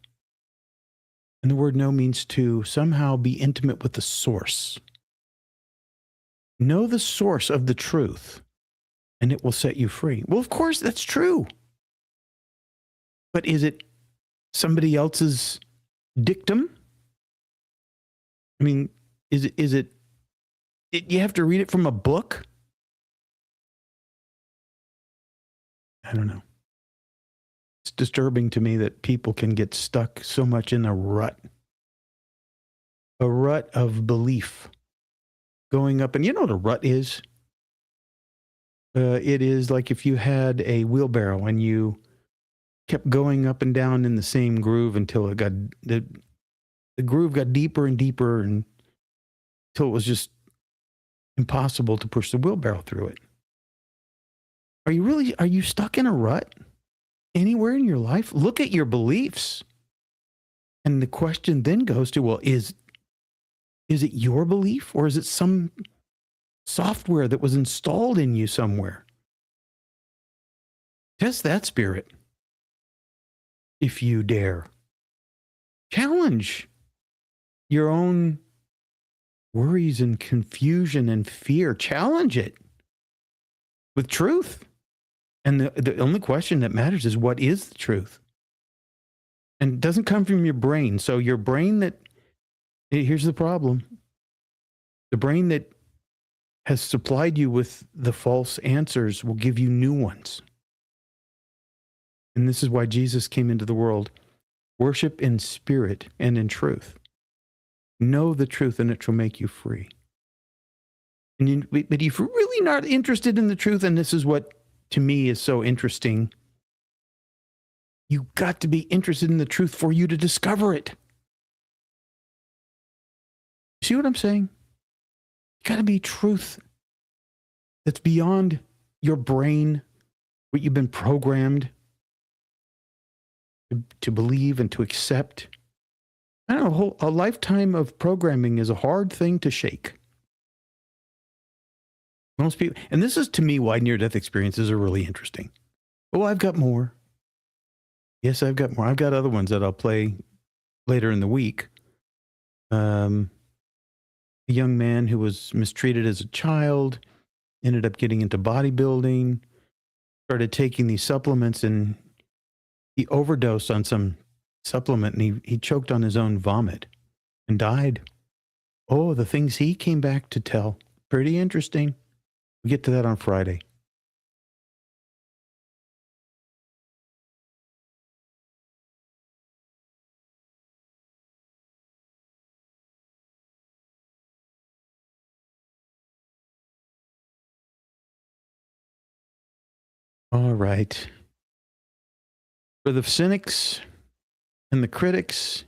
and the word know means to somehow be intimate with the source. Know the source of the truth, and it will set you free. Well, of course, that's true. But is it somebody else's dictum? I mean, is it you have to read it from a book? I don't know. It's disturbing to me that people can get stuck so much in a rut of belief going up. And you know what a rut is? It is like if you had a wheelbarrow and you kept going up and down in the same groove until it got the groove got deeper and deeper and until it was just impossible to push the wheelbarrow through it. Are you stuck in a rut anywhere in your life? Look at your beliefs. And the question then goes to, well, is it your belief or is it some software that was installed in you somewhere? Test that spirit. If you dare. Challenge your own worries and confusion and fear. Challenge it with truth. And the only question that matters is what is the truth? And it doesn't come from your brain. So your brain here's the problem. The brain that has supplied you with the false answers will give you new ones. And this is why Jesus came into the world. Worship in spirit and in truth. Know the truth and it shall make you free. But if you're really not interested in the truth, and this is what to me is so interesting, you got to be interested in the truth for you to discover it. See what I'm saying? You got to be truth that's beyond your brain, what you've been programmed to believe and to accept. I don't know, a lifetime of programming is a hard thing to shake. Most people, and this is to me why near-death experiences are really interesting. Oh, I've got more. Yes, I've got more. I've got other ones that I'll play later in the week. A young man who was mistreated as a child, ended up getting into bodybuilding, started taking these supplements, and he overdosed on some supplement, and he choked on his own vomit and died. Oh, the things he came back to tell. Pretty interesting. We'll get to that on Friday. All right. For the cynics and the critics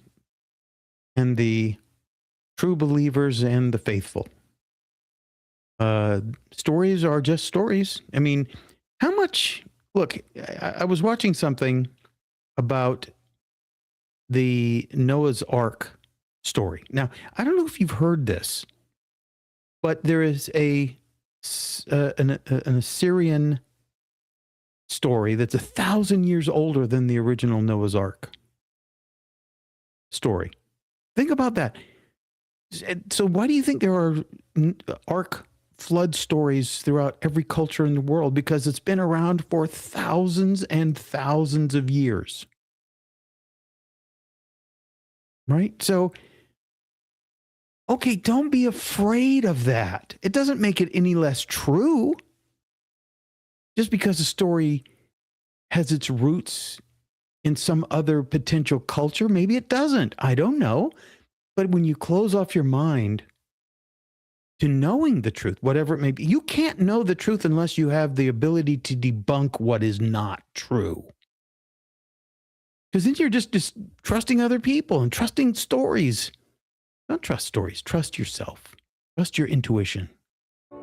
and the true believers and the faithful, stories are just stories. I mean, how much... Look, I was watching something about the Noah's Ark story. Now, I don't know if you've heard this, but there is an Assyrian story that's 1,000 years older than the original Noah's Ark story. Think about that. So why do you think there are Ark flood stories throughout every culture in the world? Because it's been around for thousands and thousands of years. Right? So, okay, don't be afraid of that. It doesn't make it any less true. Just because a story has its roots in some other potential culture, maybe it doesn't. I don't know. But when you close off your mind to knowing the truth, whatever it may be, you can't know the truth unless you have the ability to debunk what is not true. Because then you're just trusting other people and trusting stories. Don't trust stories. Trust yourself. Trust your intuition.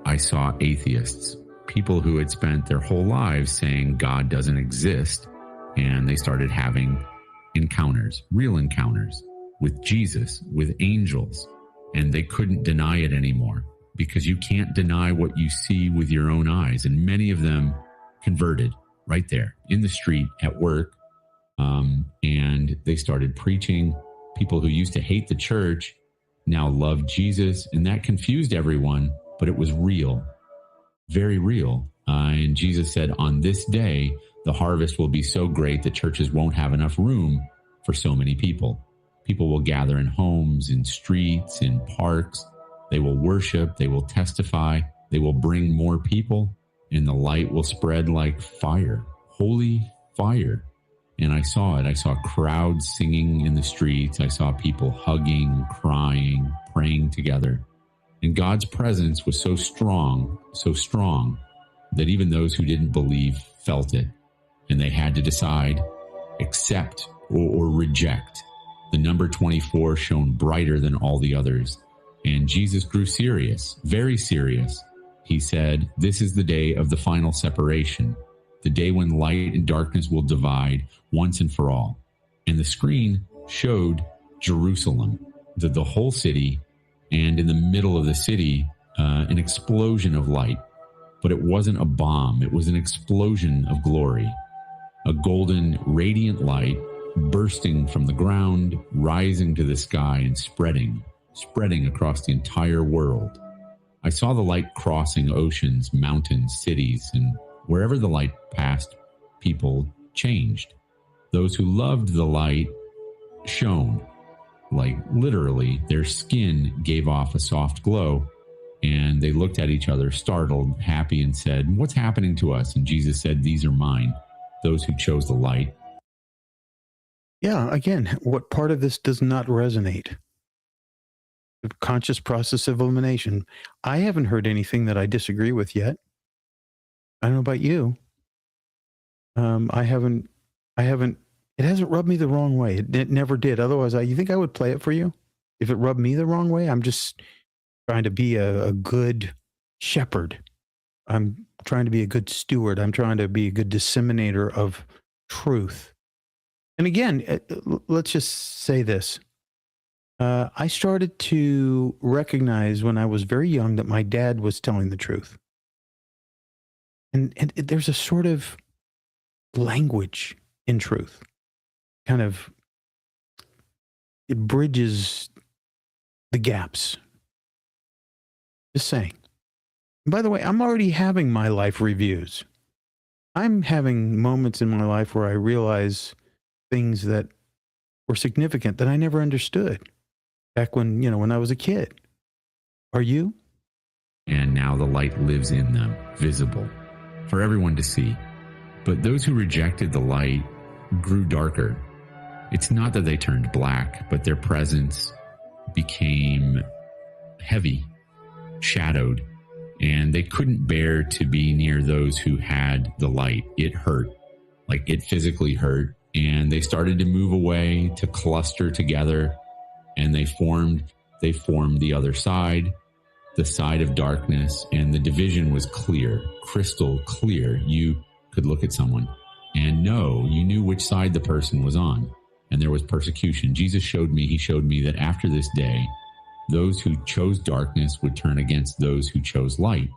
I saw atheists, people who had spent their whole lives saying God doesn't exist, and they started having encounters, real encounters with Jesus, with angels, and they couldn't deny it anymore because you can't deny what you see with your own eyes. And many of them converted right there in the street at work, and they started preaching. People who used to hate the church now loved Jesus, and that confused everyone, but it was real, very real. And Jesus said, on this day, the harvest will be so great that churches won't have enough room for so many people. People will gather in homes, in streets, in parks. They will worship. They will testify. They will bring more people, and the light will spread like fire, holy fire. And I saw it. I saw crowds singing in the streets. I saw people hugging, crying, praying together. And God's presence was so strong, that even those who didn't believe felt it. And they had to decide, accept or reject. The number 24 shone brighter than all the others. And Jesus grew serious, very serious. He said, this is the day of the final separation, the day when light and darkness will divide once and for all. And the screen showed Jerusalem, the whole city, and in the middle of the city, an explosion of light. But it wasn't a bomb. It was an explosion of glory, a golden, radiant light bursting from the ground, rising to the sky and spreading across the entire world. I saw the light crossing oceans, mountains, cities, and wherever the light passed, people changed. Those who loved the light shone, like literally their skin gave off a soft glow, and they looked at each other, startled, happy, and said, what's happening to us? And Jesus said, these are mine, those who chose the light. Yeah, again, what part of this does not resonate? The conscious process of elimination. I haven't heard anything that I disagree with yet. I don't know about you. I haven't, it hasn't rubbed me the wrong way. It never did. Otherwise, you think I would play it for you? If it rubbed me the wrong way? I'm just trying to be a good shepherd. I'm trying to be a good steward. I'm trying to be a good disseminator of truth. And again, let's just say this. I started to recognize when I was very young that my dad was telling the truth. And there's a sort of language in truth. Kind of, it bridges the gaps. Just saying. And by the way, I'm already having my life reviews. I'm having moments in my life where I realize things that were significant that I never understood back when, when I was a kid. Are you? And now the light lives in them, visible, for everyone to see. But those who rejected the light grew darker. It's not that they turned black, but their presence became heavy, shadowed, and they couldn't bear to be near those who had the light. It hurt, like it physically hurt, and they started to move away, to cluster together, and they formed the other side, the side of darkness, and the division was clear, crystal clear. You could look at someone and know, you knew which side the person was on, and there was persecution. Jesus showed me that after this day, those who chose darkness would turn against those who chose light.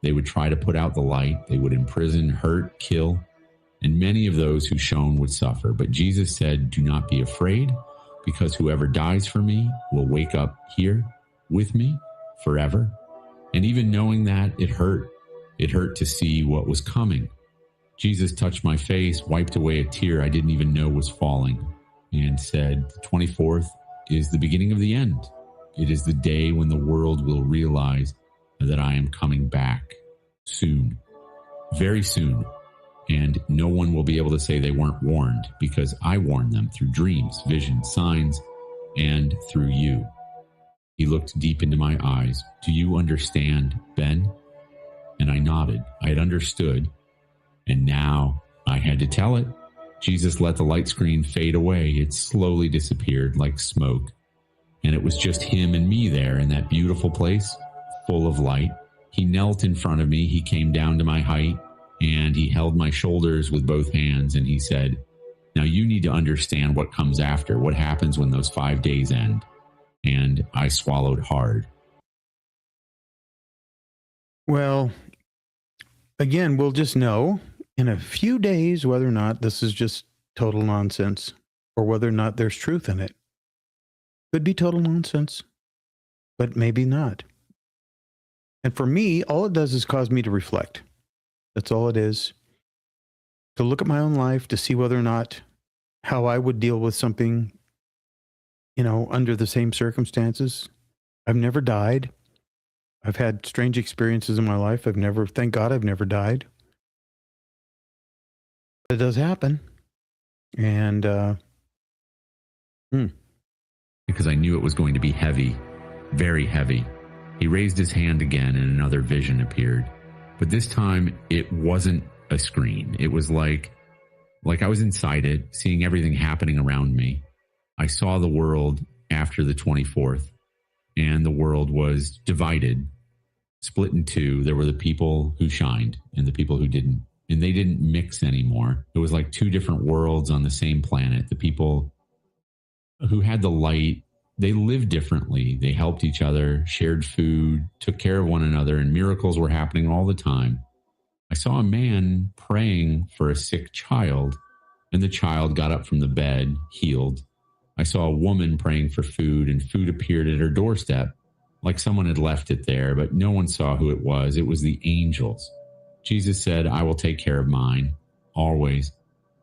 They would try to put out the light. They would imprison, hurt, kill, and many of those who shone would suffer. But Jesus said, do not be afraid, because whoever dies for me will wake up here with me forever. And even knowing that, it hurt. It hurt to see what was coming. Jesus touched my face, wiped away a tear I didn't even know was falling, and said, the 24th is the beginning of the end. It is the day when the world will realize that I am coming back soon, very soon. And no one will be able to say they weren't warned, because I warned them through dreams, visions, signs, and through you. He looked deep into my eyes. Do you understand, Ben? And I nodded. I had understood. And now I had to tell it. Jesus let the light screen fade away. It slowly disappeared like smoke. And it was just him and me there in that beautiful place, full of light. He knelt in front of me. He came down to my height and he held my shoulders with both hands and he said, "Now you need to understand what comes after, what happens when those 5 days end." And I swallowed hard. Well, again, we'll just know in a few days whether or not this is just total nonsense or whether or not there's truth in it. Could be total nonsense, but maybe not. And for me, all it does is cause me to reflect. That's all it is. To look at my own life, to see whether or not how I would deal with something, under the same circumstances. I've never died. I've had strange experiences in my life. Thank God I've never died. It does happen. And, Because I knew it was going to be heavy, very heavy. He raised his hand again and another vision appeared. But this time it wasn't a screen. It was like I was inside it, seeing everything happening around me. I saw the world after the 24th, and the world was divided, split in two. There were the people who shined and the people who didn't. And they didn't mix anymore. It was like two different worlds on the same planet. The people who had the light, they lived differently. They helped each other, shared food, took care of one another, and miracles were happening all the time. I saw a man praying for a sick child, and the child got up from the bed, healed. I saw a woman praying for food, and food appeared at her doorstep, like someone had left it there, but no one saw who it was. It was the angels. Jesus said, "I will take care of mine, always."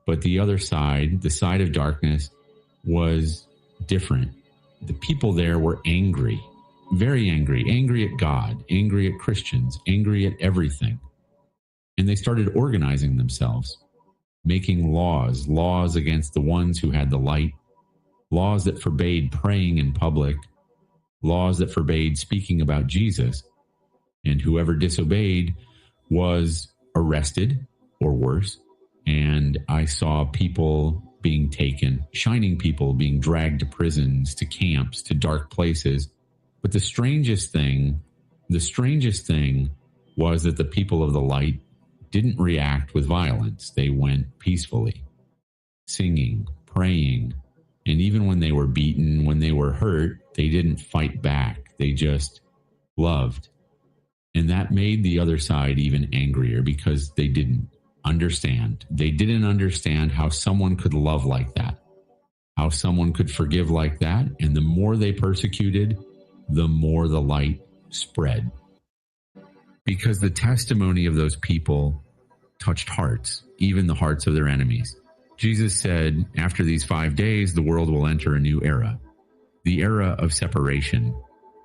But the other side, the side of darkness, was different. The people there were angry, very angry, angry at God, angry at Christians, angry at everything. And they started organizing themselves, making laws against the ones who had the light, laws that forbade praying in public, laws that forbade speaking about Jesus. And whoever disobeyed was arrested or worse. And I saw people being taken, shining people being dragged to prisons, to camps, to dark places. But the strangest thing was that the people of the light didn't react with violence. They went peacefully, singing, praying. And even when they were beaten, when they were hurt, they didn't fight back. They just loved. And that made the other side even angrier because they didn't understand. They didn't understand how someone could love like that, how someone could forgive like that. And the more they persecuted, the more the light spread. Because the testimony of those people touched hearts, even the hearts of their enemies. Jesus said, after these 5 days, the world will enter a new era, the era of separation,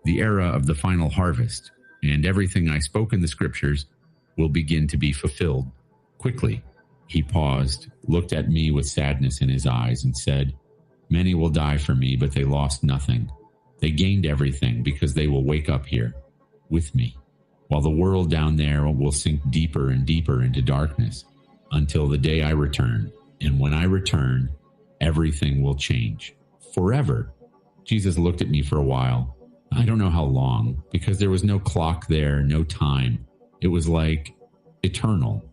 the era of the final harvest. And everything I spoke in the scriptures will begin to be fulfilled quickly. He paused, looked at me with sadness in his eyes, and said, "Many will die for me, but they lost nothing. They gained everything because they will wake up here with me, while the world down there will sink deeper and deeper into darkness until the day I return. And when I return, everything will change forever." Jesus looked at me for a while. I don't know how long, because there was no clock there, no time. It was like eternal.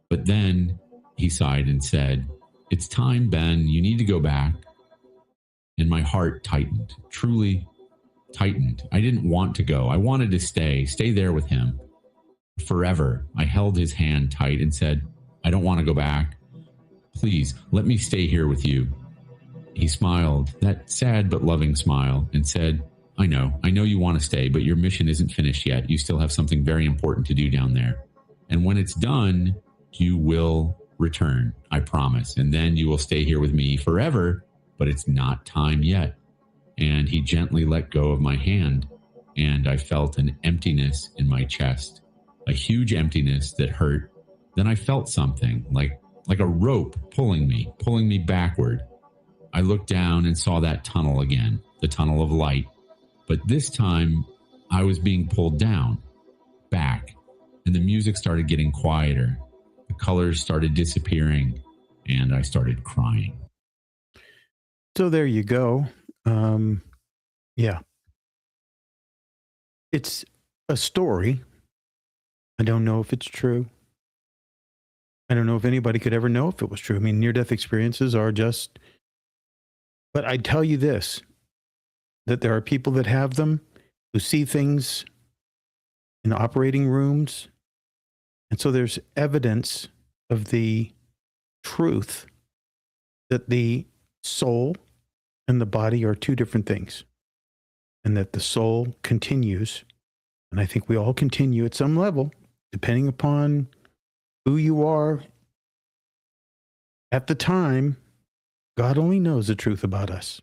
But then he sighed and said, "It's time, Ben. You need to go back." And my heart tightened, truly tightened. I didn't want to go. I wanted to stay there with him forever. I held his hand tight and said, "I don't want to go back. Please, let me stay here with you." He smiled, that sad but loving smile, and said, I know you want to stay, but your mission isn't finished yet. You still have something very important to do down there. And when it's done, you will return, I promise. And then you will stay here with me forever, but it's not time yet." And he gently let go of my hand, and I felt an emptiness in my chest, a huge emptiness that hurt. Then I felt something like a rope pulling me backward. I looked down and saw that tunnel again, the tunnel of light. But this time, I was being pulled down, back, and the music started getting quieter. The colors started disappearing, and I started crying. So there you go. Yeah. It's a story, I don't know if it's true. I don't know if anybody could ever know if it was true. I mean, near-death experiences are just, but I tell you this, that there are people that have them who see things in operating rooms. And so there's evidence of the truth that the soul and the body are two different things, and that the soul continues. And I think we all continue at some level, depending upon who you are at the time. God only knows the truth about us.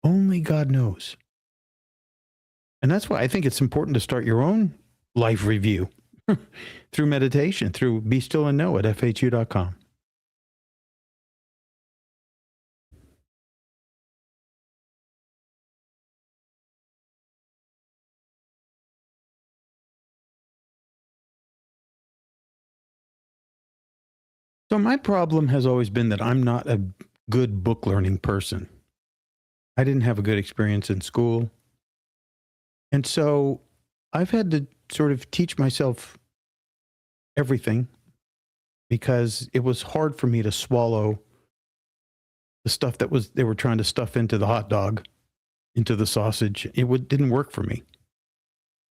Only God knows. And that's why I think it's important to start your own life review through meditation, through Be Still and Know at FHU.com. So my problem has always been that I'm not a good book learning person. I didn't have a good experience in school. And so I've had to sort of teach myself everything because it was hard for me to swallow the stuff that they were trying to stuff into the hot dog, into the sausage. It didn't work for me.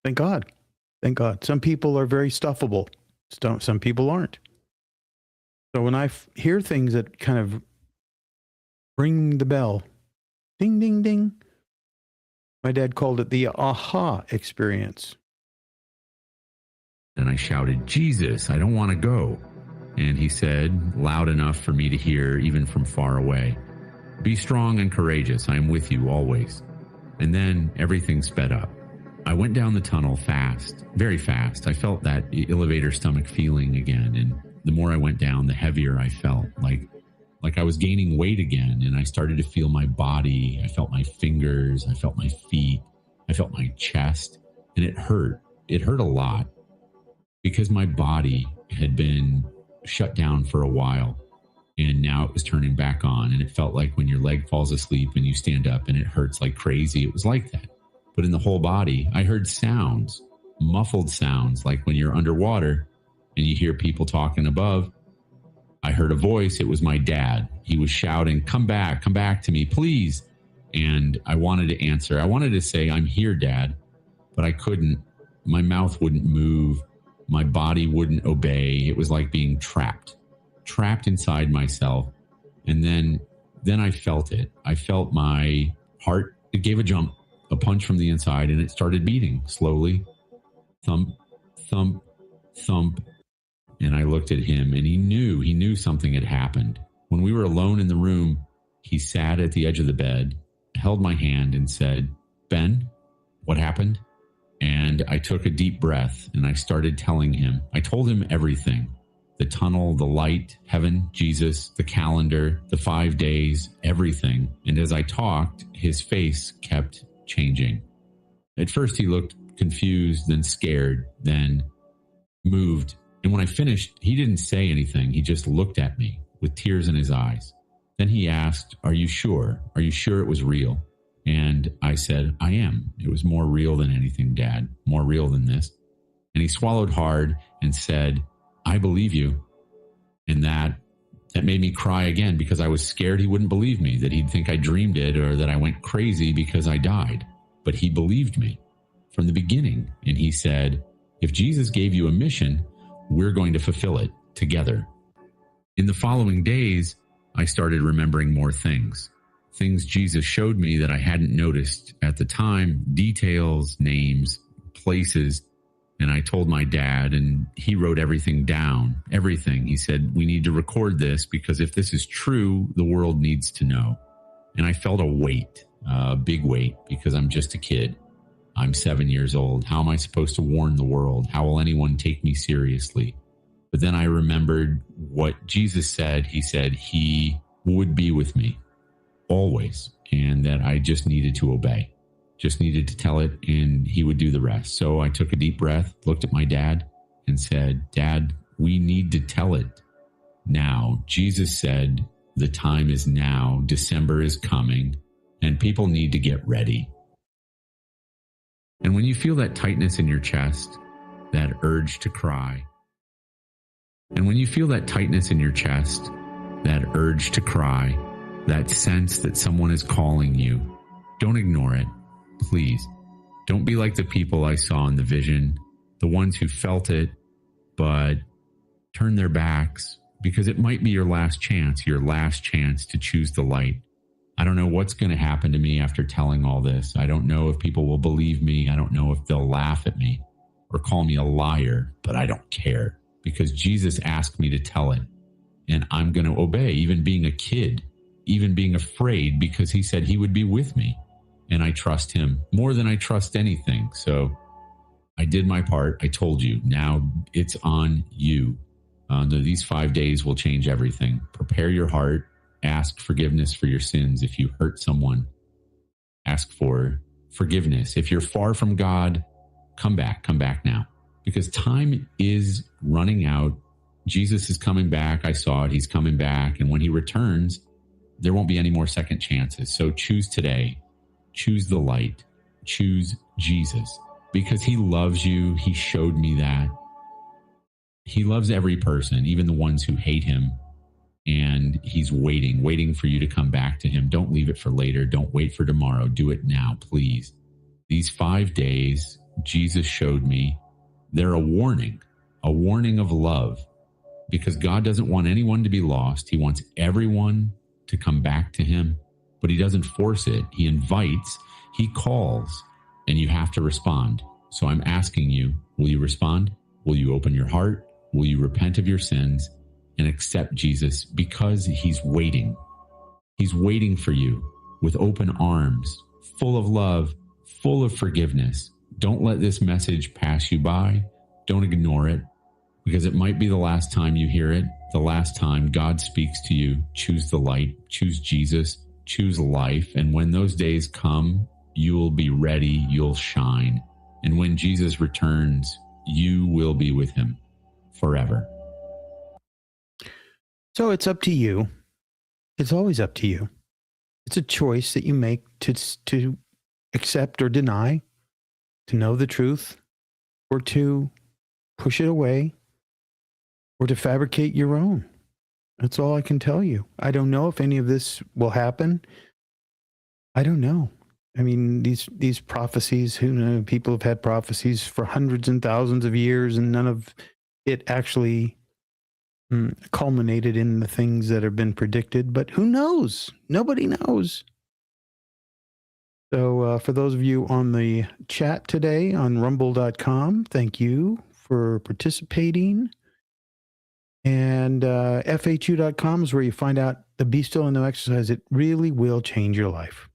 Thank God. Thank God. Some people are very stuffable. Some people aren't. So when I hear things that kind of ring the bell, ding, ding, ding, my dad called it the aha experience. And I shouted, "Jesus, I don't want to go." And he said, loud enough for me to hear even from far away, "Be strong and courageous. I am with you always." And then everything sped up. I went down the tunnel fast, very fast. I felt that elevator stomach feeling again. And the more I went down, the heavier I felt, like I was gaining weight again. And I started to feel my body. I felt my fingers. I felt my feet. I felt my chest. And it hurt. It hurt a lot because my body had been shut down for a while. And now it was turning back on. And it felt like when your leg falls asleep and you stand up and it hurts like crazy. It was like that. But in the whole body, I heard sounds, muffled sounds, like when you're underwater and you hear people talking above. I heard a voice. It was my dad. He was shouting, come back to me, please." And I wanted to answer. I wanted to say, "I'm here, Dad," but I couldn't. My mouth wouldn't move. My body wouldn't obey. It was like being trapped inside myself. And then I felt it. I felt my heart. It gave a jump, a punch from the inside, and it started beating slowly. Thump, thump, thump. And I looked at him, and he knew something had happened. When we were alone in the room, he sat at the edge of the bed, held my hand and said, "Ben, what happened?" And I took a deep breath and I started telling him. I told him everything. The tunnel, the light, heaven, Jesus, the calendar, the 5 days, everything. And as I talked, his face kept changing. At first he looked confused, then scared, then moved. And when I finished, he didn't say anything. He just looked at me with tears in his eyes. Then he asked, "Are you sure? Are you sure it was real?" And I said, "I am. It was more real than anything, Dad. More real than this." And he swallowed hard and said, "I believe you." And that made me cry again because I was scared he wouldn't believe me, that he'd think I dreamed it or that I went crazy because I died. But he believed me from the beginning. And he said, "If Jesus gave you a mission, we're going to fulfill it together." In the following days, I started remembering more things Jesus showed me that I hadn't noticed at the time, details, names, places. And I told my dad, and he wrote everything down, everything. He said, "We need to record this because if this is true, the world needs to know." And I felt a weight, a big weight, because I'm just a kid. I'm 7 years old. How am I supposed to warn the world? How will anyone take me seriously? But then I remembered what Jesus said. He said he would be with me always, and that I just needed to obey, just needed to tell it, and he would do the rest. So I took a deep breath, looked at my dad and said, "Dad, we need to tell it now. Jesus said the time is now. December is coming and people need to get ready." And when you feel that tightness in your chest, that urge to cry. And when you feel that tightness in your chest, that urge to cry, that sense that someone is calling you, don't ignore it, please. Don't be like the people I saw in the vision, the ones who felt it, but turned their backs, because it might be your last chance to choose the light. I don't know what's going to happen to me after telling all this. I don't know if people will believe me. I don't know if they'll laugh at me or call me a liar, but I don't care, because Jesus asked me to tell it, and I'm going to obey, even being a kid, even being afraid, because he said he would be with me, and I trust him more than I trust anything. So I did my part. I told you. Now it's on you. These 5 days will change everything. Prepare your heart. Ask forgiveness for your sins. If you hurt someone, ask for forgiveness. If you're far from God, come back now, because time is running out. Jesus is coming back. I saw it. He's coming back. And when he returns, there won't be any more second chances. So choose today. Choose the light. Choose Jesus, because he loves you. He showed me that. He loves every person, even the ones who hate him. And he's waiting for you to come back to him. Don't leave it for later. Don't wait for tomorrow. Do it now, please. These 5 days, Jesus showed me, they're a warning of love, because God doesn't want anyone to be lost. He wants everyone to come back to him, but he doesn't force it. He invites, he calls, and you have to respond. So I'm asking you, will you respond? Will you open your heart? Will you repent of your sins and accept Jesus, because he's waiting. He's waiting for you with open arms, full of love, full of forgiveness. Don't let this message pass you by. Don't ignore it, because it might be the last time you hear it, the last time God speaks to you. Choose the light, choose Jesus, choose life. And when those days come, you will be ready, you'll shine. And when Jesus returns, you will be with him forever. So it's up to you. It's always up to you. It's a choice that you make to accept or deny, to know the truth, or to push it away, or to fabricate your own. That's all I can tell you. I don't know if any of this will happen. I don't know. I mean, these prophecies, who knows, people have had prophecies for hundreds and thousands of years, and none of it actually culminated in the things that have been predicted, but who knows? Nobody knows. So for those of you on the chat today on rumble.com, thank you for participating. And FAQ.com is where you find out the Be Still and No exercise. It really will change your life.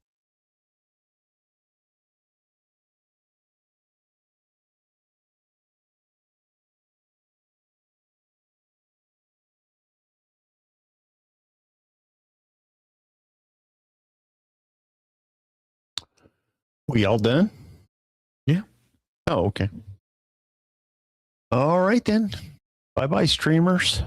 We all done? Yeah. Oh, okay. All right then. Bye-bye, streamers.